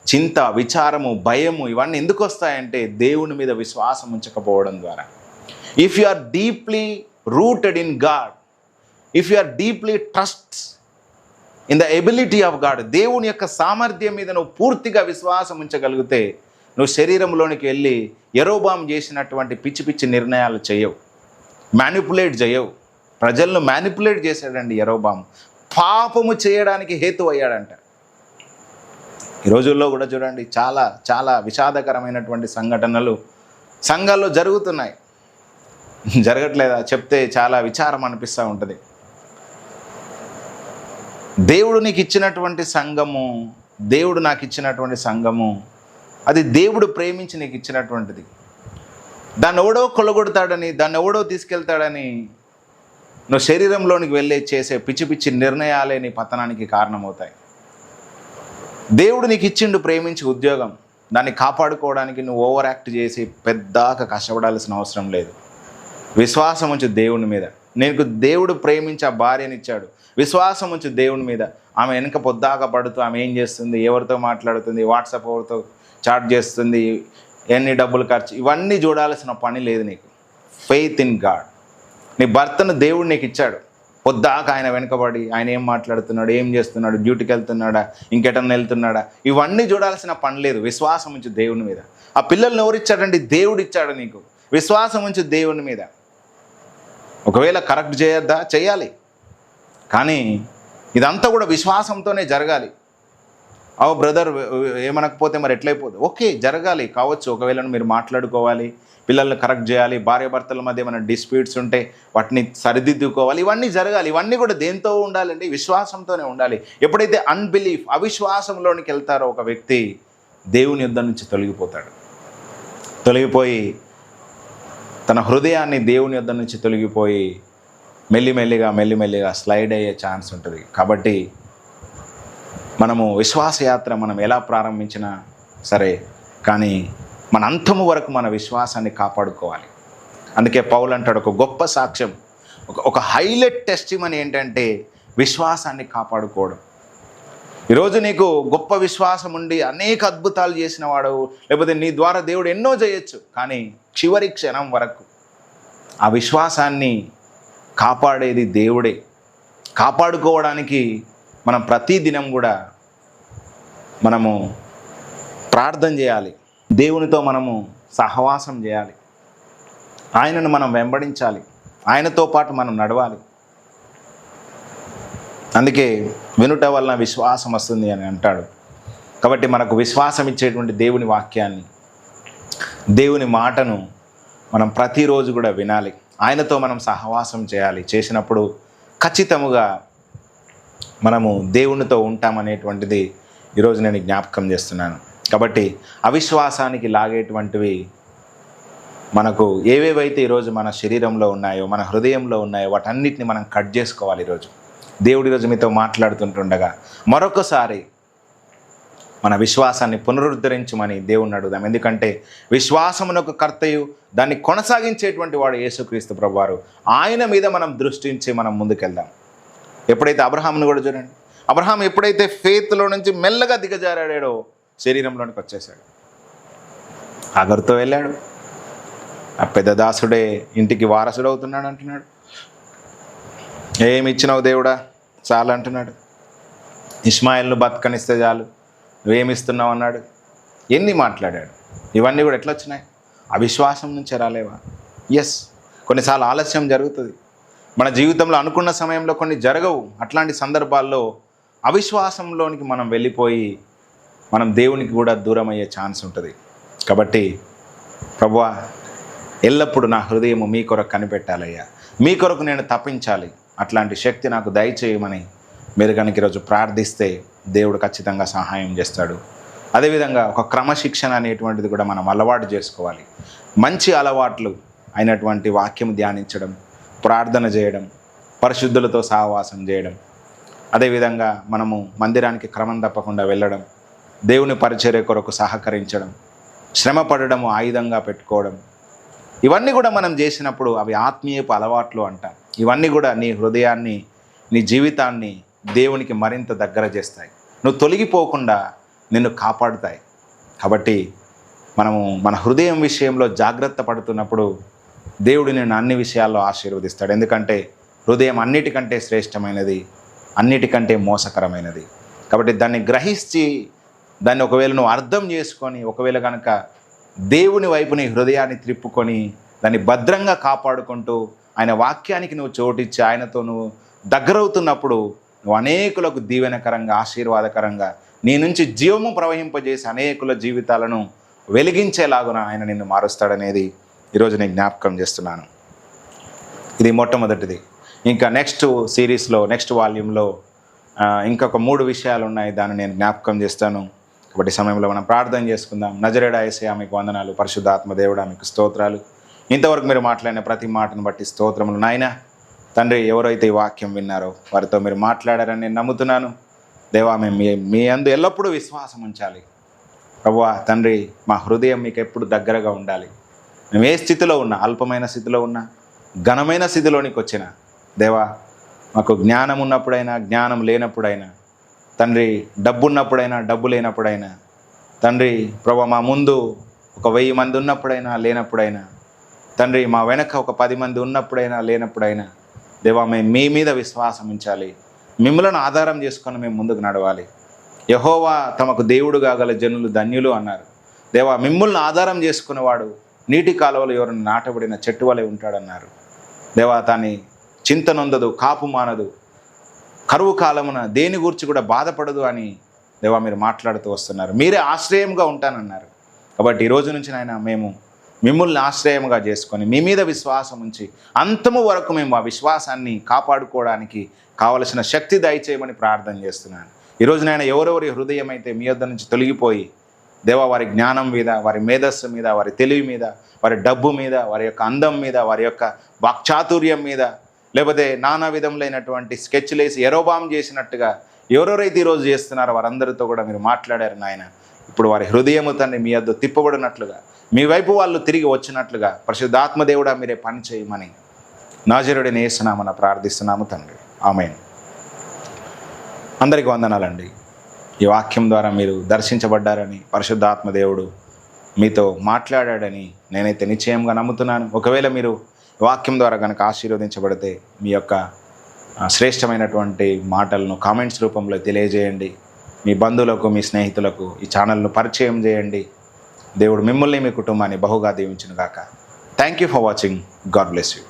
చింత, విచారము, భయము ఇవన్నీ ఎందుకు వస్తాయంటే దేవుని మీద విశ్వాసం ఉంచకపోవడం ద్వారా. If you are deeply rooted in God, if you are deeply trust in the ability of God, దేవుని యొక్క సామర్థ్యం మీద నువ్వు పూర్తిగా విశ్వాసం ఉంచగలిగితే నువ్వు శరీరంలోనికి వెళ్ళి యెరోబాము చేసినటువంటి పిచ్చి పిచ్చి నిర్ణయాలు చేయవు, మ్యానిపులేట్ చేయవు. ప్రజలను మ్యానిపులేట్ చేశాడండి యెరోబాము, పాపము చేయడానికి హేతు అయ్యాడంట. ఈ రోజుల్లో కూడా చూడండి, చాలా చాలా విషాదకరమైనటువంటి సంఘటనలు సంఘాల్లో జరుగుతున్నాయి. జరగట్లేదా? చెప్తే చాలా విచారం అనిపిస్తూ ఉంటుంది. దేవుడు నీకు ఇచ్చినటువంటి సంఘము, దేవుడు నాకు ఇచ్చినటువంటి సంఘము, అది దేవుడు ప్రేమించి నీకు ఇచ్చినటువంటిది. దాన్ని ఎవడో కొల్లగొడతాడని, దాన్ని ఎవడో తీసుకెళ్తాడని నువ్వు శరీరంలోనికి వెళ్ళే చేసే పిచ్చి పిచ్చి నిర్ణయాలే నీ పతనానికి కారణమవుతాయి. దేవుడు నీకు ఇచ్చిండు ప్రేమించి ఉద్యోగం, దాన్ని కాపాడుకోవడానికి నువ్వు ఓవర్ యాక్ట్ చేసి పెద్దాక కష్టపడాల్సిన అవసరం లేదు. విశ్వాసం ఉంచు దేవుని మీద. నీకు దేవుడు ప్రేమించి ఆ భార్యనిచ్చాడు, విశ్వాసం ఉంచు దేవుని మీద. ఆమె వెనక పొద్దాక పడుతూ ఆమె ఏం చేస్తుంది, ఎవరితో మాట్లాడుతుంది, వాట్సాప్ ఎవరితో చాట్ చేస్తుంది, ఎన్ని డబ్బులు ఖర్చు, ఇవన్నీ చూడాల్సిన పని లేదు నీకు. Faith in God. నీ భర్తను దేవుడు నీకు ఇచ్చాడు, పొద్దాక ఆయన వెనుకబడి ఆయన ఏం మాట్లాడుతున్నాడు, ఏం చేస్తున్నాడు, డ్యూటీకి వెళ్తున్నాడా, ఇంకెటన్నా వెళ్తున్నాడా, ఇవన్నీ చూడాల్సిన పని లేదు. విశ్వాసం ఉంచు దేవుని మీద. ఆ పిల్లల్ని ఎవరు ఇచ్చాడండి? దేవుడు ఇచ్చాడు నీకు. విశ్వాసం ఉంచు దేవుని మీద. ఒకవేళ కరెక్ట్ చేయొద్దా? చేయాలి, కానీ ఇదంతా కూడా విశ్వాసంతోనే జరగాలి. అవు బ్రదర్ ఏమనకపోతే మరి ఎట్లయిపోదు? ఓకే, జరగాలి కావచ్చు. ఒకవేళ మీరు మాట్లాడుకోవాలి, పిల్లల్ని కరెక్ట్ చేయాలి, భార్యాభర్తల మధ్య ఏమైనా డిస్ప్యూట్స్ ఉంటే వాటిని సరిదిద్దుకోవాలి, ఇవన్నీ జరగాలి. ఇవన్నీ కూడా దేంతో ఉండాలండి? విశ్వాసంతోనే ఉండాలి. ఎప్పుడైతే అన్బిలీఫ్, అవిశ్వాసంలోనికి వెళ్తారో ఒక వ్యక్తి దేవుని యుద్ధం నుంచి తొలగిపోయి తన హృదయాన్ని దేవుని యుద్ధం నుంచి తొలగిపోయి మెల్లిమెల్లిగా స్లైడ్ అయ్యే ఛాన్స్ ఉంటుంది. కాబట్టి మనము విశ్వాసయాత్ర మనం ఎలా ప్రారంభించినా సరే, కానీ మన అంతము వరకు మన విశ్వాసాన్ని కాపాడుకోవాలి. అందుకే పౌలు అంటాడు, ఒక గొప్ప సాక్ష్యం, ఒక హైలైట్ టెస్టిమనీ ఏంటంటే విశ్వాసాన్ని కాపాడుకోవడం. ఈరోజు నీకు గొప్ప విశ్వాసం ఉండి అనేక అద్భుతాలు చేసిన వాడు, లేకపోతే నీ ద్వారా దేవుడు ఎన్నో చేయొచ్చు, కానీ చివరి క్షణం వరకు ఆ విశ్వాసాన్ని కాపాడేది దేవుడే. కాపాడుకోవడానికి మనం ప్రతిదినం కూడా మనము ప్రార్థన చేయాలి, దేవునితో మనము సహవాసం చేయాలి, ఆయనను మనం వెంబడించాలి, ఆయనతో పాటు మనం నడవాలి. అందుకే వినుట వలన విశ్వాసం వస్తుంది అని అంటాడు. కాబట్టి మనకు విశ్వాసం ఇచ్చేటువంటి దేవుని వాక్యాన్ని, దేవుని మాటను మనం ప్రతిరోజు కూడా వినాలి, ఆయనతో మనం సహవాసం చేయాలి. చేసినప్పుడు ఖచ్చితముగా మనము దేవునితో ఉంటామనేటువంటిది ఈరోజు నేను జ్ఞాపకం చేస్తున్నాను. కాబట్టి అవిశ్వాసానికి లాగేటువంటివి మనకు ఏవేవైతే ఈరోజు మన శరీరంలో ఉన్నాయో, మన హృదయంలో ఉన్నాయో, వాటన్నిటిని మనం కట్ చేసుకోవాలి. ఈరోజు దేవుడు ఈరోజు మీతో మాట్లాడుతుంటుండగా మరొకసారి మన విశ్వాసాన్ని పునరుద్ధరించమని దేవుణ్ణి అడుగుదాం. ఎందుకంటే విశ్వాసమునకు కర్తయు దాన్ని కొనసాగించేటువంటి వాడు యేసుక్రీస్తు ప్రభువారు. ఆయన మీద మనం దృష్టించి మనం ముందుకెళ్దాం. ఎప్పుడైతే అబ్రహామును కూడా చూడండి, అబ్రహాం ఎప్పుడైతే ఫెయిత్లో నుంచి మెల్లగా దిగజారాడో శరీరంలోనికి వచ్చేసాడు. ఆగరుతో వెళ్ళాడు, ఆ పెద్ద దాసుడే ఇంటికి వారసుడు అవుతున్నాడు అంటున్నాడు. ఏమి ఇచ్చినావు దేవుడా చాలు అంటున్నాడు. ఇష్మాయిల్ను బతకనిస్తే చాలు, నువ్వేమిస్తున్నావు అన్నాడు. ఎన్ని మాట్లాడాడు. ఇవన్నీ కూడా ఎట్లా వచ్చినాయి? అవిశ్వాసం నుంచి రాలేవా? ఎస్, కొన్నిసార్లు ఆలస్యం జరుగుతుంది మన జీవితంలో. అనుకున్న సమయంలో కొన్ని జరగవు. అట్లాంటి సందర్భాల్లో అవిశ్వాసంలోనికి మనం వెళ్ళిపోయి మనం దేవునికి కూడా దూరం అయ్యే ఛాన్స్ ఉంటుంది. కాబట్టి ప్రభువా, ఎల్లప్పుడూ నా హృదయము మీ కొరకు కనిపెట్టాలయ్యా, మీ కొరకు నేను తప్పించాలి, అట్లాంటి శక్తి నాకు దయచేయమని మీరు కనుక ఈరోజు ప్రార్థిస్తే దేవుడు ఖచ్చితంగా సహాయం చేస్తాడు. అదేవిధంగా ఒక క్రమశిక్షణ అనేటువంటిది కూడా మనం అలవాటు చేసుకోవాలి. మంచి అలవాట్లు అయినటువంటి వాక్యం ధ్యానించడం, ప్రార్థన చేయడం, పరిశుద్ధులతో సహవాసం చేయడం, అదేవిధంగా మనము మందిరానికి క్రమం తప్పకుండా వెళ్ళడం, దేవుని పరిచర్య కొరకు సహకరించడం, శ్రమ పడడం ఆయుధంగా పెట్టుకోవడం, ఇవన్నీ కూడా మనం చేసినప్పుడు అవి ఆత్మీయపు అలవాట్లు అంటాం. ఇవన్నీ కూడా నీ హృదయాన్ని, నీ జీవితాన్ని దేవునికి మరింత దగ్గర చేస్తాయి. నువ్వు తొలగిపోకుండా నిన్ను కాపాడుతాయి. కాబట్టి మనము మన హృదయం విషయంలో జాగ్రత్త పడుతున్నప్పుడు దేవుడు నిన్ను అన్ని విషయాల్లో ఆశీర్వదిస్తాడు. ఎందుకంటే హృదయం అన్నిటికంటే శ్రేష్టమైనది, అన్నిటికంటే మోసకరమైనది. కాబట్టి దాన్ని గ్రహించి, దాన్ని ఒకవేళ నువ్వు అర్థం చేసుకొని, ఒకవేళ కనుక దేవుని వైపు నీ హృదయాన్ని త్రిప్పుకొని దాన్ని భద్రంగా కాపాడుకుంటూ ఆయన వాక్యానికి నువ్వు చోటిచ్చి ఆయనతో నువ్వు దగ్గరవుతున్నప్పుడు నువ్వు అనేకులకు దీవెనకరంగా, ఆశీర్వాదకరంగా, నీ నుంచి జీవము ప్రవహింపజేసి అనేకుల జీవితాలను వెలిగించేలాగున ఆయన నిన్ను మారుస్తాడనేది ఈరోజు నేను జ్ఞాపకం చేస్తున్నాను. ఇది మొట్టమొదటిది. ఇంకా నెక్స్ట్ సిరీస్లో, నెక్స్ట్ వాల్యూమ్లో ఇంకొక 3 విషయాలు ఉన్నాయి. దాన్ని నేను జ్ఞాపకం చేస్తాను. కాబట్టి సమయంలో మనం ప్రార్థన చేసుకుందాం. నజరేయుడా యేసయ్యా మీకు వందనాలు. పరిశుద్ధాత్మ దేవుడా మీకు స్తోత్రాలు. ఇంతవరకు మీరు మాట్లాడిన ప్రతి మాటను బట్టి స్తోత్రములు నాయనా. తండ్రి, ఎవరైతే ఈ వాక్యం విన్నారో వారితో మీరు మాట్లాడారని నేను నమ్ముతున్నాను. దేవా, మేము మీ అందు ఎల్లప్పుడూ విశ్వాసం ఉంచాలి. ప్రభువా తండ్రి, మా హృదయం మీకు ఎప్పుడు దగ్గరగా ఉండాలి. మేము ఏ స్థితిలో ఉన్నా, అల్పమైన స్థితిలో ఉన్నా, ఘనమైన స్థితిలోనికి వచ్చిన దేవా, మాకు జ్ఞానం ఉన్నప్పుడైనా, జ్ఞానం లేనప్పుడైనా, తండ్రి డబ్బు ఉన్నప్పుడైనా, డబ్బు లేనప్పుడైనా, తండ్రి ప్రభువా మా ముందు ఒక 1000 మంది ఉన్నప్పుడైనా, లేనప్పుడైనా, తండ్రి మా వెనక ఒక 10 మంది ఉన్నప్పుడైనా, లేనప్పుడైనా, దేవా మేము మీ మీద విశ్వాసం ఉంచాలి. మిమ్మల్ని ఆధారం చేసుకొని మేము ముందుకు నడవాలి. యెహోవా తమకు దేవుడుగా గల జనులు ధన్యులు అన్నారు. దేవా, మిమ్మల్ని ఆధారం చేసుకునేవాడు నీటి కాలువలో ఎవరైనా నాటబడిన చెట్టు వలె ఉంటాడన్నారు. దేవా, తాని చింత నొందదు, కాపు మానదు, కరువు కాలమున దేని గురించి కూడా బాధపడదు అని దేవా మీరు మాట్లాడుతూ వస్తున్నారు. మీరే ఆశ్రయంగా ఉంటానన్నారు. కాబట్టి ఈ రోజు నుంచి నాయన మేము మిమ్మల్ని ఆశ్రయంగా చేసుకొని మీ మీద విశ్వాసం ఉంచి అంతము వరకు మేము ఆ విశ్వాసాన్ని కాపాడుకోవడానికి కావలసిన శక్తి దయచేయమని ప్రార్థన చేస్తున్నాను. ఈరోజు నాయన ఎవరెవరి హృదయం అయితే మీ వద్ద నుంచి తొలగిపోయి దేవా వారి జ్ఞానం మీద, వారి మేధస్సు మీద, వారి తెలివి మీద, వారి డబ్బు మీద, వారి యొక్క అందం మీద, వారి యొక్క వాక్చాతుర్యం మీద, లేకపోతే నానా విధములైనటువంటి స్కెచ్లేసి ఎరోబాం చేసినట్టుగా ఎవరెవరైతే ఈరోజు చేస్తున్నారో వారందరితో కూడా మీరు మాట్లాడారు నాయన. ఇప్పుడు వారి హృదయము తండ్రి మీ వద్ద తిప్పబడినట్లుగా, మీ వైపు వాళ్ళు తిరిగి వచ్చినట్లుగా పరిశుద్ధాత్మ దేవుడా మీరే పని చేయమని నజరేయుడైన యేసు నామమున ప్రార్థిస్తున్నాము తండ్రి. ఆమేన్. అందరికీ వందనాలండి. ఈ వాక్యం ద్వారా మీరు దర్శించబడ్డారని, పరిశుద్ధాత్మ దేవుడు మీతో మాట్లాడాడని నేనైతే నిశ్చయంగా నమ్ముతున్నాను. ఒకవేళ మీరు వాక్యం ద్వారా కనుక ఆశీర్వదించబడితే మీ యొక్క శ్రేష్టమైనటువంటి మాటలను కామెంట్స్ రూపంలో తెలియజేయండి. మీ బంధువులకు, మీ స్నేహితులకు ఈ ఛానల్ను పరిచయం చేయండి. దేవుడు మిమ్మల్ని, మీ కుటుంబాన్ని బహుగా దీవించును గాక. Thank you for watching. God bless you.